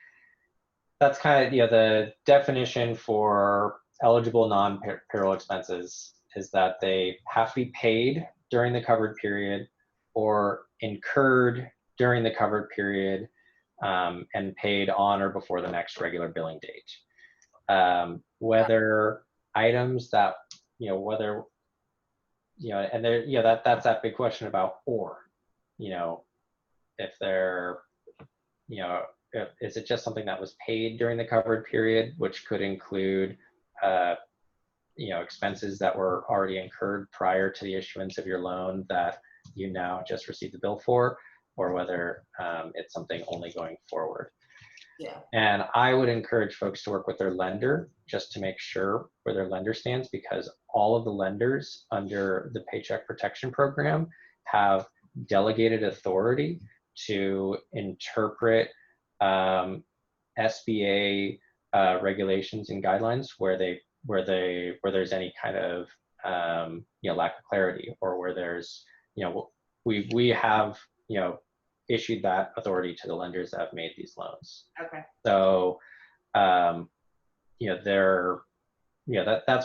that's kind of, the definition for eligible non-payroll expenses is that they have to be paid during the covered period or incurred during the covered period and paid on or before the next regular billing date. Whether items that, whether, and there, that's that big question about or, if they're, is it just something that was paid during the covered period, which could include, expenses that were already incurred prior to the issuance of your loan that you now just received the bill for, or whether it's something only going forward. Yeah. And I would encourage folks to work with their lender just to make sure where their lender stands, because all of the lenders under the Paycheck Protection Program have delegated authority to interpret SBA regulations and guidelines where there's any kind of lack of clarity, or where there's we have issued that authority to the lenders that have made these loans. Okay. So that's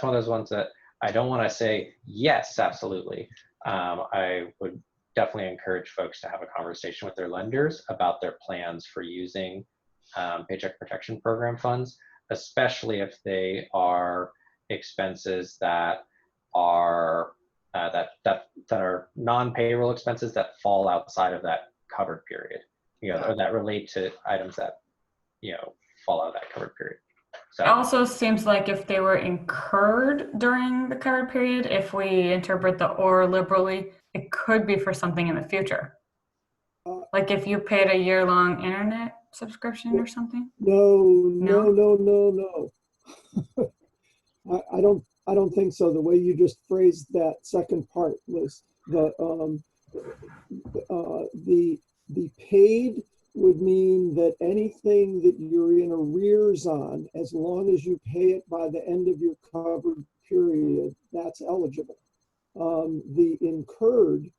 one of those ones that I don't want to say yes, absolutely. I would definitely encourage folks to have a conversation with their lenders about their plans for using Paycheck Protection Program funds, especially if they are expenses that are that are non-payroll expenses that fall outside of that covered period, or that relate to items that fall out of that covered period. So it also seems like if they were incurred during the covered period, if we interpret the or liberally, it could be for something in the future. Like if you paid a year-long internet subscription or something? No. I don't think so. The way you just phrased that second part was the paid would mean that anything that you're in arrears on, as long as you pay it by the end of your covered period, that's eligible. The incurred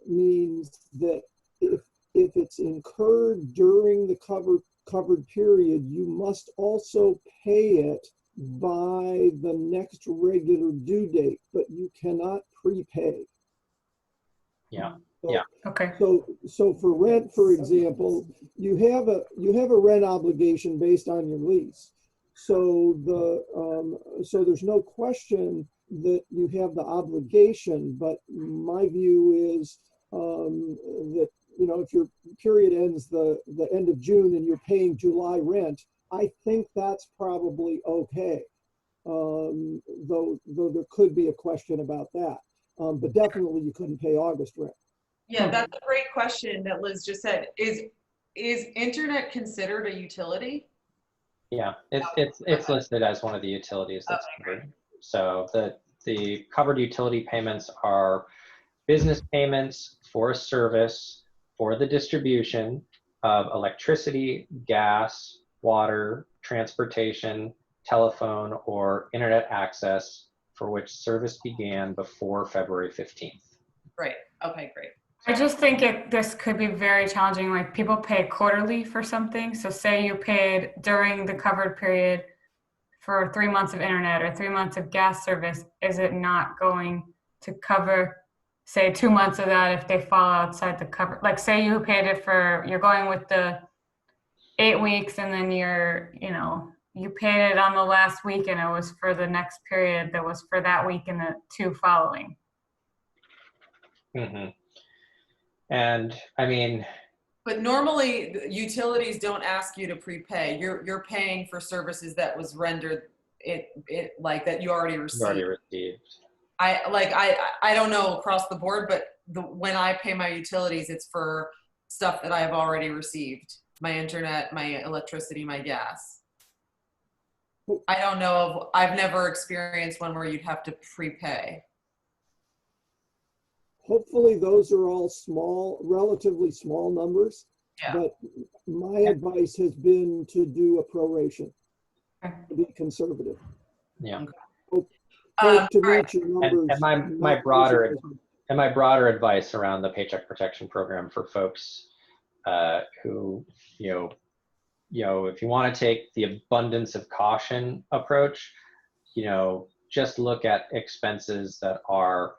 means that if it's incurred during the covered period, you must also pay it by the next regular due date, but you cannot prepay. Yeah. Okay. So for rent, for example, you have a rent obligation based on your lease. So so there's no question that you have the obligation, but my view is that if your period ends the end of June and you're paying July rent, I think that's probably okay. Though there could be a question about that. But definitely you couldn't pay August rent. Yeah, that's a great question that Liz just said. Is internet considered a utility? Yeah, it's listed as one of the utilities that's covered. So the covered utility payments are business payments for a service for the distribution of electricity, gas, water, transportation, telephone, or internet access for which service began before February 15th. Right. Okay, great. I just think this could be very challenging. Like people pay quarterly for something. So say you paid during the covered period for 3 months of internet or 3 months of gas service. Is it not going to cover, say, 2 months of that if they fall outside the cover? Like say you paid it you're going with the 8 weeks and then you paid it on the last week and it was for the next period that was for that week and the 2 following. Mm-hmm. And I mean, but normally utilities don't ask you to prepay. You're paying for services that was rendered like that you already received. I don't know across the board, but when I pay my utilities, it's for stuff that I've already received. My internet, my electricity, my gas. I don't know I've never experienced one where you'd have to prepay. Hopefully those are all relatively small numbers, but my advice has been to do a proration, to be conservative. Yeah. Hope to meet your numbers. And my broader advice around the Paycheck Protection Program for folks who, if you want to take the abundance of caution approach, just look at expenses that are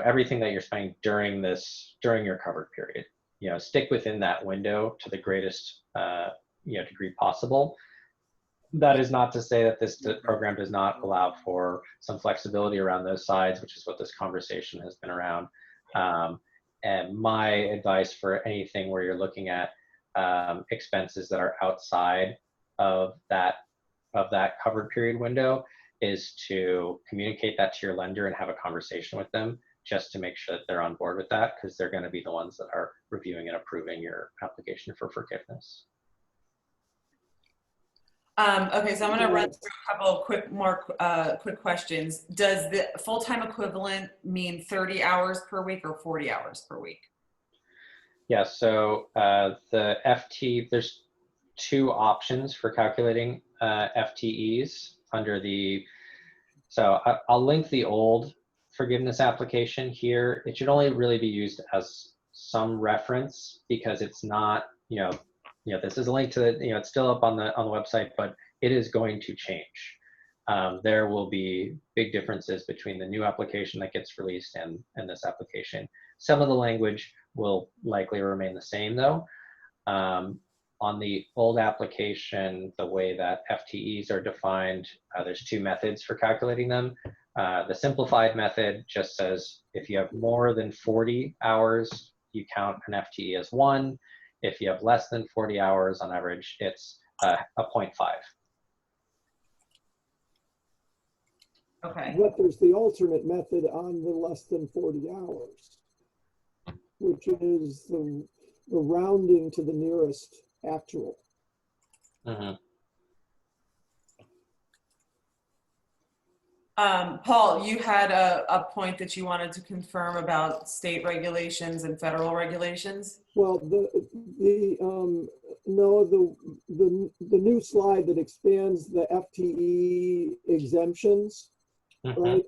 everything that you're spending during your covered period. Stick within that window to the greatest degree possible. That is not to say that this program does not allow for some flexibility around those sides, which is what this conversation has been around. And my advice for anything where you're looking at expenses that are outside of that covered period window is to communicate that to your lender and have a conversation with them just to make sure that they're on board with that, because they're going to be the ones that are reviewing and approving your application for forgiveness. Okay, so I'm going to run through a couple of quick questions. Does the full-time equivalent mean 30 hours per week or 40 hours per week? Yeah, so the FT, there's two options for calculating FTEs under the, so I'll link the old forgiveness application here. It should only really be used as some reference, because it's not, this is a link to the, it's still up on the website, but it is going to change. There will be big differences between the new application that gets released and this application. Some of the language will likely remain the same though. On the old application, the way that FTEs are defined, there's two methods for calculating them. The simplified method just says if you have more than 40 hours, you count an FTE as 1. If you have less than 40 hours on average, it's a 0.5. Okay. But there's the alternate method on the less than 40 hours, which is the rounding to the nearest actual. Mm-hmm. Paul, you had a point that you wanted to confirm about state regulations and federal regulations. Well, the new slide that expands the FTE exemptions, Mm-hmm. right,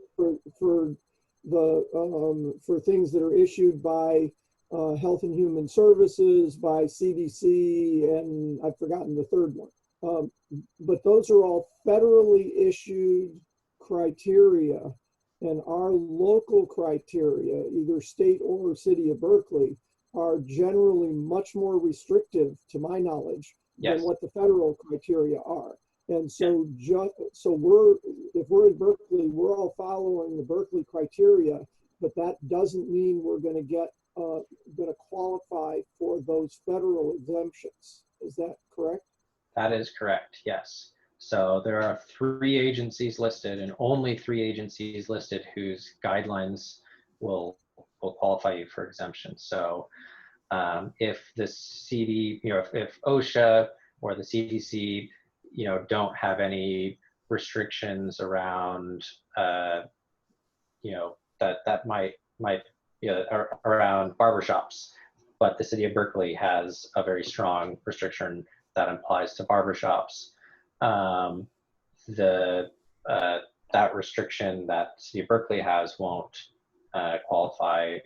for things that are issued by Health and Human Services, by CDC, and I've forgotten the third one. But those are all federally issued criteria, and our local criteria, either state or city of Berkeley, are generally much more restrictive, to my knowledge, Yes. than what the federal criteria are. And so, if we're in Berkeley, we're all following the Berkeley criteria, but that doesn't mean we're going to qualify for those federal exemptions. Is that correct? That is correct, yes. So there are 3 agencies listed, and only 3 agencies listed whose guidelines will qualify you for exemption. So if the CD, if OSHA or the CDC, don't have any restrictions around, that might around barbershops, but the city of Berkeley has a very strong restriction that applies to barbershops. That restriction that city of Berkeley has won't qualify,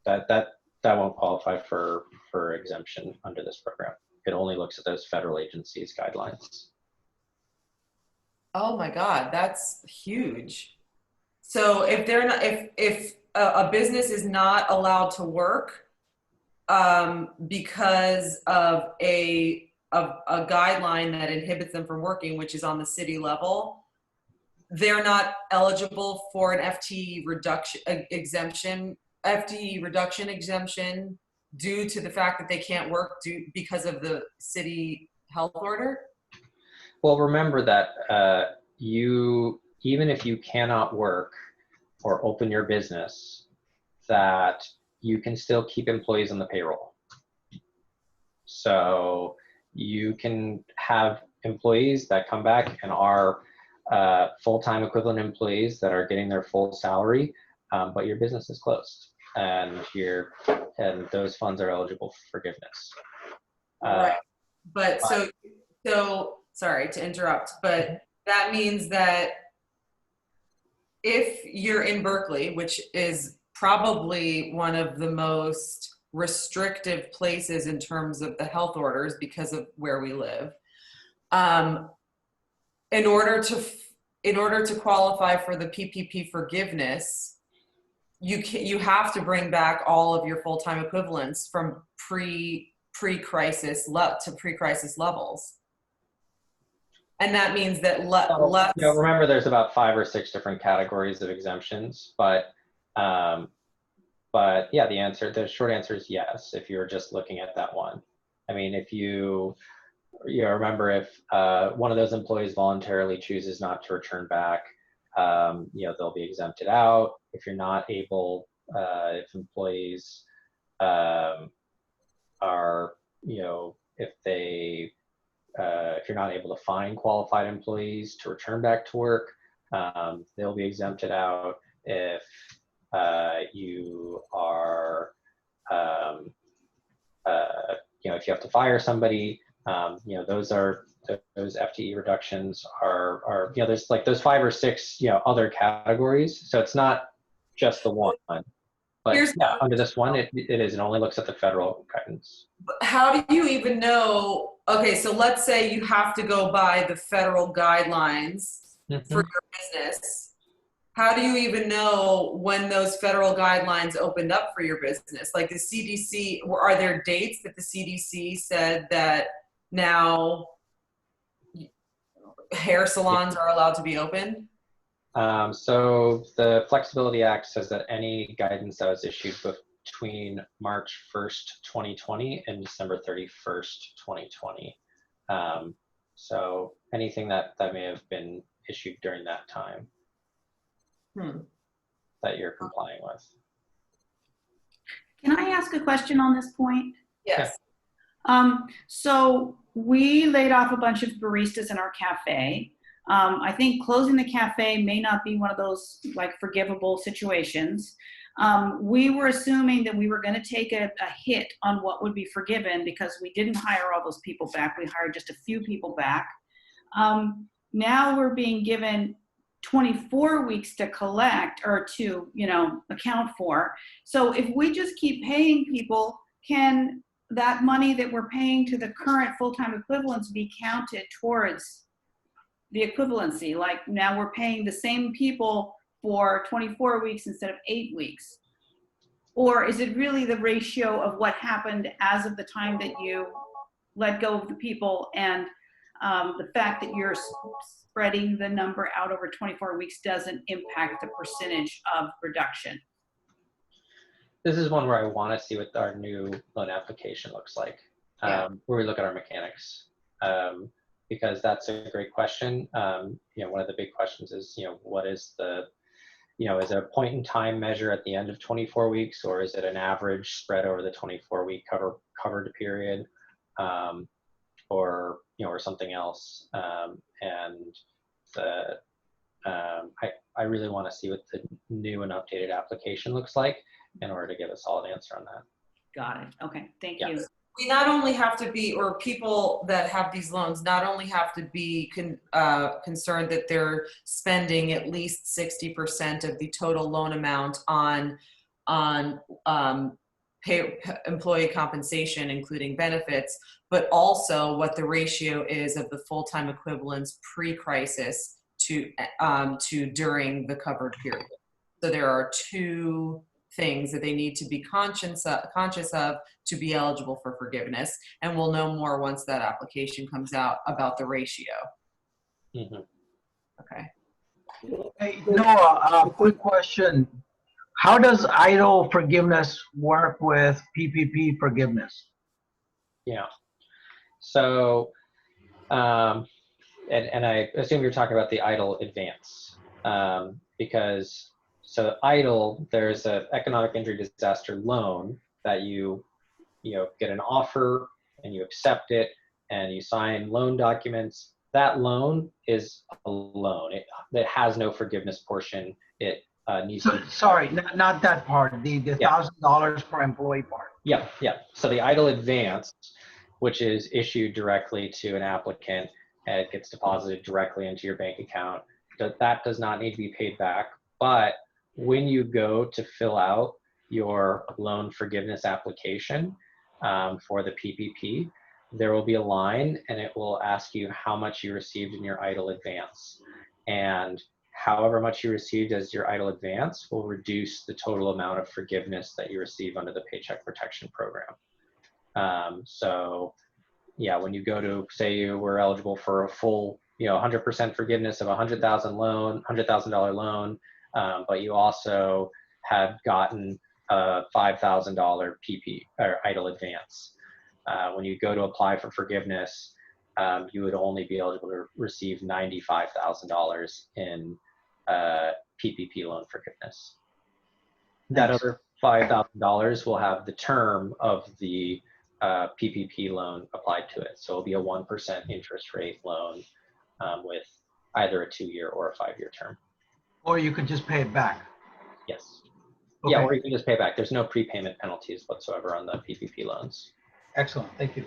that won't qualify for exemption under this program. It only looks at those federal agencies' guidelines. Oh my God, that's huge. So if they're not, if a business is not allowed to work because of a guideline that inhibits them from working, which is on the city level, they're not eligible for an FTE reduction exemption due to the fact that they can't work because of the city health order? Well, remember that even if you cannot work or open your business, that you can still keep employees on the payroll. So you can have employees that come back and are full-time equivalent employees that are getting their full salary, but your business is closed, and those funds are eligible for forgiveness. Right. But so sorry to interrupt, but that means that if you're in Berkeley, which is probably one of the most restrictive places in terms of the health orders because of where we live, in order to qualify for the PPP forgiveness, you have to bring back all of your full-time equivalents from pre-crisis to pre-crisis levels. And that means that remember, there's about 5 or 6 different categories of exemptions, but yeah, the short answer is yes, if you're just looking at that one. I mean, if you remember, if one of those employees voluntarily chooses not to return back, they'll be exempted out. If you're not able, if employees are, if you're not able to find qualified employees to return back to work, they'll be exempted out. If you are, if you have to fire somebody, those FTE reductions are there's like those 5 or 6, other categories. So it's not just the one, but under this one, it is, it only looks at the federal guidance. How do you even know? Okay, so let's say you have to go by the federal guidelines for your business. How do you even know when those federal guidelines opened up for your business? Like the CDC, are there dates that the CDC said that now hair salons are allowed to be open? So the Flexibility Act says that any guidance that was issued between March 1st, 2020 and December 31st, 2020. So anything that may have been issued during that time that you're complying with. Can I ask a question on this point? Yes. So we laid off a bunch of baristas in our cafe. I think closing the cafe may not be one of those like forgivable situations. We were assuming that we were going to take a hit on what would be forgiven because we didn't hire all those people back. We hired just a few people back. Now we're being given 24 weeks to collect or to, account for. So if we just keep paying people, can that money that we're paying to the current full-time equivalents be counted towards the equivalency? Like now we're paying the same people for 24 weeks instead of 8 weeks. Or is it really the ratio of what happened as of the time that you let go of the people and the fact that you're spreading the number out over 24 weeks doesn't impact the percentage of reduction? This is one where I want to see what our new loan application looks like, where we look at our mechanics, because that's a great question. One of the big questions is, what is the, is it a point in time measure at the end of 24 weeks, or is it an average spread over the 24-week covered period, or something else? I really want to see what the new and updated application looks like in order to give a solid answer on that. Got it. Okay. Thank you. We not only have to be, or people that have these loans not only have to be concerned that they're spending at least 60% of the total loan amount on employee compensation, including benefits, but also what the ratio is of the full-time equivalents pre-crisis to during the covered period. So there are 2 things that they need to be conscious of to be eligible for forgiveness, and we'll know more once that application comes out about the ratio. Okay. Hey, Noah, quick question. How does idle forgiveness work with PPP forgiveness? So, and I assume you're talking about the idle advance, because so idle, there's an economic injury disaster loan that you get an offer and you accept it and you sign loan documents. That loan is a loan. It has no forgiveness portion. It needs to. Sorry, not that part. The $1,000 per employee part. Yeah. So the idle advance, which is issued directly to an applicant and it gets deposited directly into your bank account, that does not need to be paid back. But when you go to fill out your loan forgiveness application for the PPP, there will be a line and it will ask you how much you received in your idle advance. And however much you received as your idle advance will reduce the total amount of forgiveness that you receive under the Paycheck Protection Program. So yeah, when you go to, say you were eligible for a full, 100% forgiveness of $100,000 loan, but you also had gotten a $5,000 PP or idle advance. When you go to apply for forgiveness, you would only be eligible to receive $95,000 in PPP loan forgiveness. That other $5,000 will have the term of the PPP loan applied to it. So it'll be a 1% interest rate loan with either a 2-year or a 5-year term. Or you could just pay it back. Yes. Okay. Yeah, or you can just pay back. There's no prepayment penalties whatsoever on the PPP loans. Excellent. Thank you.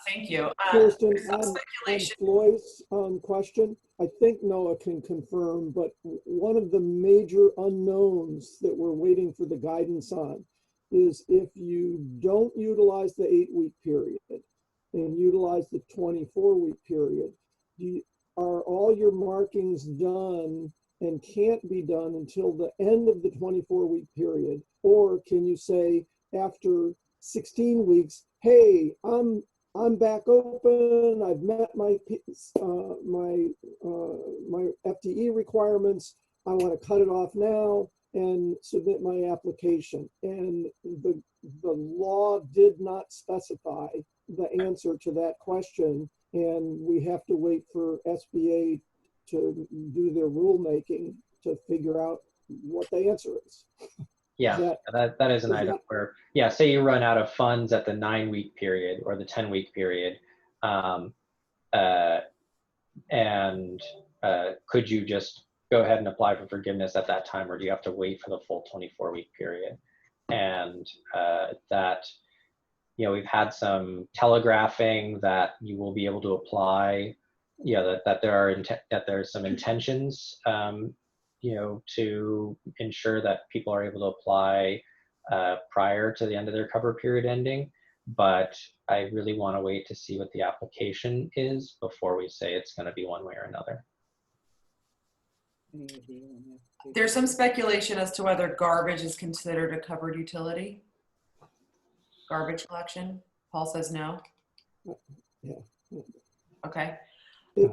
Thank you. Kirsten, There's some on speculation. Floyd's question, I think Noah can confirm, but one of the major unknowns that we're waiting for the guidance on is if you don't utilize the 8-week period and utilize the 24-week period, are all your markings done and can't be done until the end of the 24-week period? Or can you say after 16 weeks, hey, I'm back open, I've met my FTE requirements, I want to cut it off now and submit my application? And the law did not specify the answer to that question, and we have to wait for SBA to do their rulemaking to figure out what the answer is. Yeah, that is an item where, yeah, say you run out of funds at the 9-week period or the 10-week period, could you just go ahead and apply for forgiveness at that time, or do you have to wait for the full 24-week period? And that, we've had some telegraphing that you will be able to apply, that there's some intentions, to ensure that people are able to apply prior to the end of their cover period ending. But I really want to wait to see what the application is before we say it's going to be one way or another. There's some speculation as to whether garbage is considered a covered utility. Garbage collection. Paul says no. Yeah. Okay. The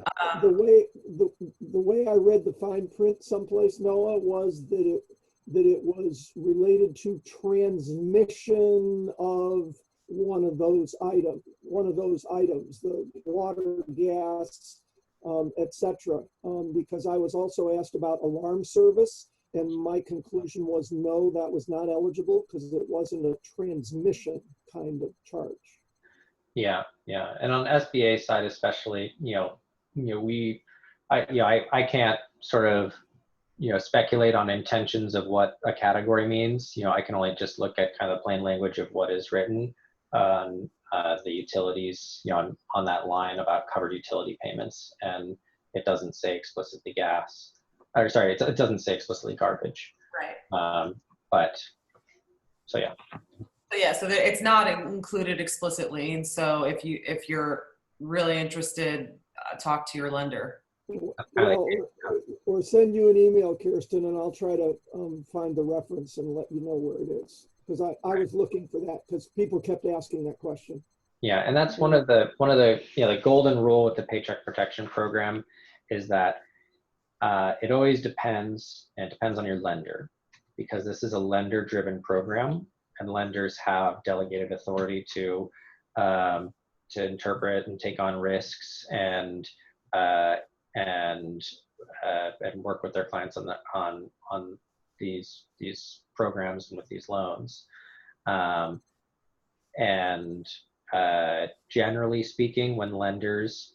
way I read the fine print someplace, Noah, was that it was related to transmission of one of those items, the water, gas, etc. Because I was also asked about alarm service, and my conclusion was no, that was not eligible because it wasn't a transmission kind of charge. Yeah, and on SBA side especially, I can't sort of speculate on intentions of what a category means. I can only just look at kind of plain language of what is written on the utilities, on that line about covered utility payments, and it doesn't say explicitly gas. Or sorry, it doesn't say explicitly garbage. Right. So yeah. So it's not included explicitly, and so if you're really interested, talk to your lender. Well, or send you an email, Kirsten, and I'll try to find the reference and let you know where it is. Because I was looking for that because people kept asking that question. Yeah, and that's one of the the golden rule with the Paycheck Protection Program is that it always depends, and it depends on your lender, because this is a lender-driven program, and lenders have delegated authority to interpret and take on risks and work with their clients on these programs and with these loans. Generally speaking, when lenders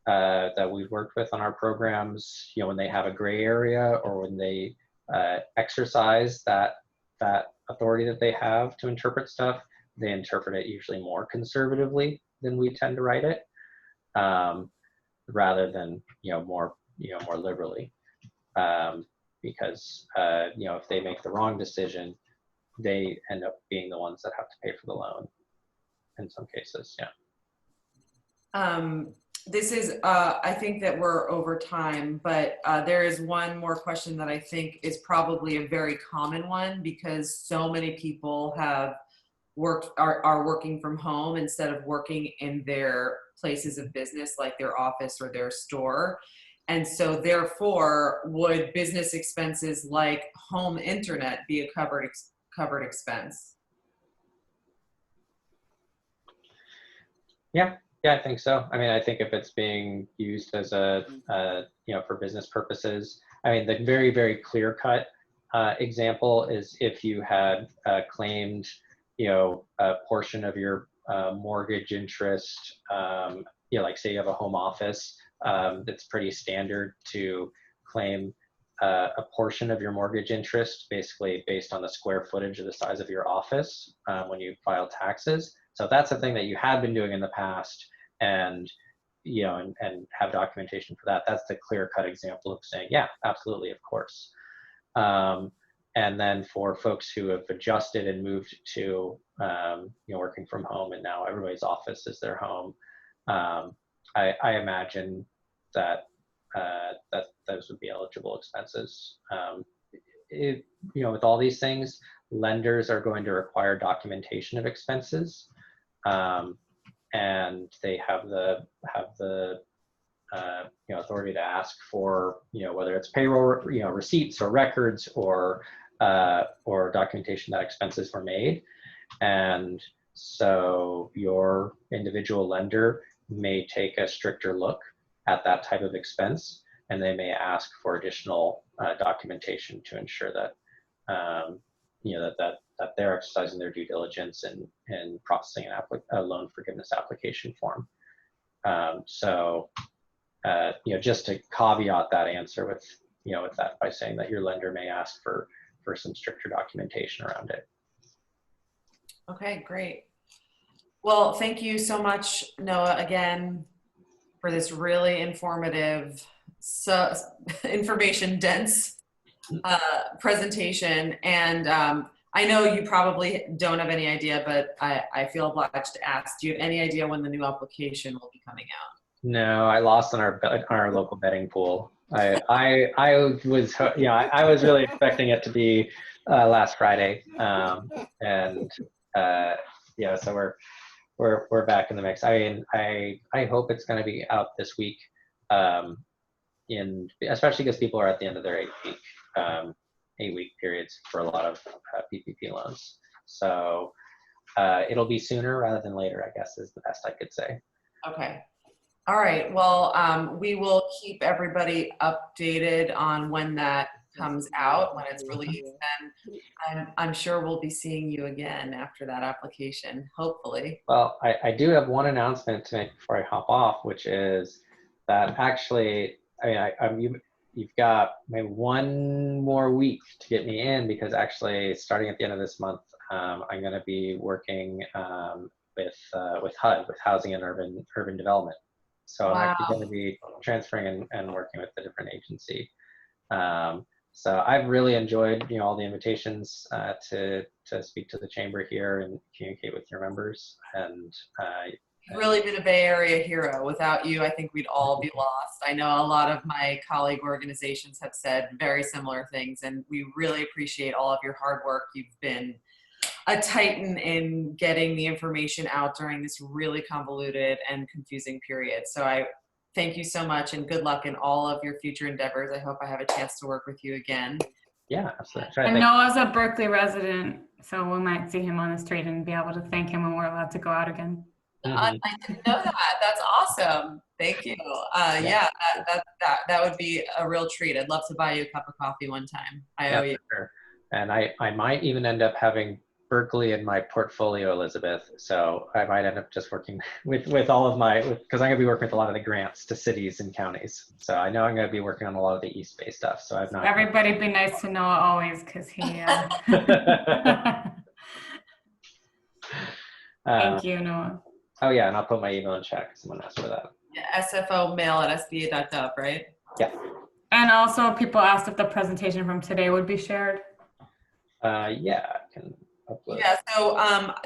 that we've worked with on our programs, when they have a gray area or when they exercise that authority that they have to interpret stuff, they interpret it usually more conservatively than we tend to write it, rather than more liberally, because if they make the wrong decision, they end up being the ones that have to pay for the loan in some cases. This is I think that we're over time, but there is one more question that I think is probably a very common one, because so many people are working from home instead of working in their places of business, like their office or their store. And so therefore, would business expenses like home internet be a covered expense? Yeah, Yeah, I think so. I mean, I think if it's being used as a, for business purposes, I mean, the very, very clear cut example is if you had claimed, a portion of your mortgage interest, like say you have a home office, it's pretty standard to claim a portion of your mortgage interest, basically based on the square footage of the size of your office when you file taxes. So if that's the thing that you had been doing in the past, and and have documentation for that, that's the clear-cut example of saying, yeah, absolutely, of course. And then for folks who have adjusted and moved to working from home, and now everybody's office is their home, I imagine that that those would be eligible expenses. With all these things, lenders are going to require documentation of expenses, and they have the authority to ask for whether it's payroll receipts or records or documentation that expenses were made. And so your individual lender may take a stricter look at that type of expense, and they may ask for additional documentation to ensure that that they're exercising their due diligence in processing a loan forgiveness application form. Just to caveat that answer with that by saying that your lender may ask for some stricter documentation around it. Okay, great. Well, thank you so much, Noah, again, for this really informative, information dense presentation. And I know you probably don't have any idea, but I feel obliged to ask, do you have any idea when the new application will be coming out? No, I lost on our local betting pool. I was really expecting it to be last Friday, so we're back in the mix. I mean, I hope it's going to be out this week, especially because people are at the end of their 8-week periods for a lot of PPP loans. So it'll be sooner rather than later, I guess, is the best I could say. Okay. All right. Well, we will keep everybody updated on when that comes out, when it's released, and I'm sure we'll be seeing you again after that application, hopefully. Well, I do have one announcement to make before I hop off, which is that actually, you've got maybe one more week to get me in, because actually starting at the end of this month, I'm going to be working with HUD, with Housing and Urban Development. So I'm actually going to be transferring and working with a different agency. So I've really enjoyed all the invitations to speak to the chamber here and communicate with your members. And you've really been a Bay Area hero. Without you, I think we'd all be lost. I know a lot of my colleague organizations have said very similar things, and we really appreciate all of your hard work. You've been a titan in getting the information out during this really convoluted and confusing period. So I thank you so much, and good luck in all of your future endeavors. I hope I have a chance to work with you again. Yeah, absolutely. And Noah's a Berkeley resident, so we might see him on the street and be able to thank him when we're allowed to go out again. Mm-hmm. I didn't know that. That's awesome. Thank you. Yeah, that would be a real treat. I'd love to buy you a cup of coffee one time. I owe you. Sure. And I might even end up having Berkeley in my portfolio, Elizabeth. So I might end up just working with all of because I'm going to be working with a lot of the grants to cities and counties. So I know I'm going to be working on a lot of the East Bay stuff. So I've not. Everybody be nice to Noah always, because he. Thank you, Noah. Oh yeah, and I'll put my email in chat because someone asked for that. Yeah, sfomail@sba.gov, right? Yeah. And also, people asked if the presentation from today would be shared. Yeah, I can upload. Yeah, so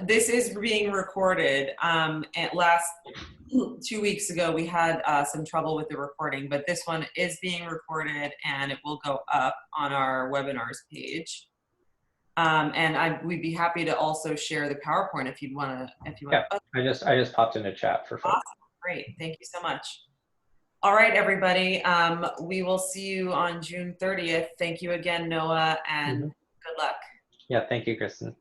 this is being recorded. At last 2 weeks ago, we had some trouble with the recording, but this one is being recorded and it will go up on our webinars page. And we'd be happy to also share the PowerPoint if you want to. Yeah, I just popped in a chat for folks. Awesome. Great, thank you so much. All right, everybody. We will see you on June 30th. Thank you again, Noah, and good luck. Yeah, thank you, Kristen.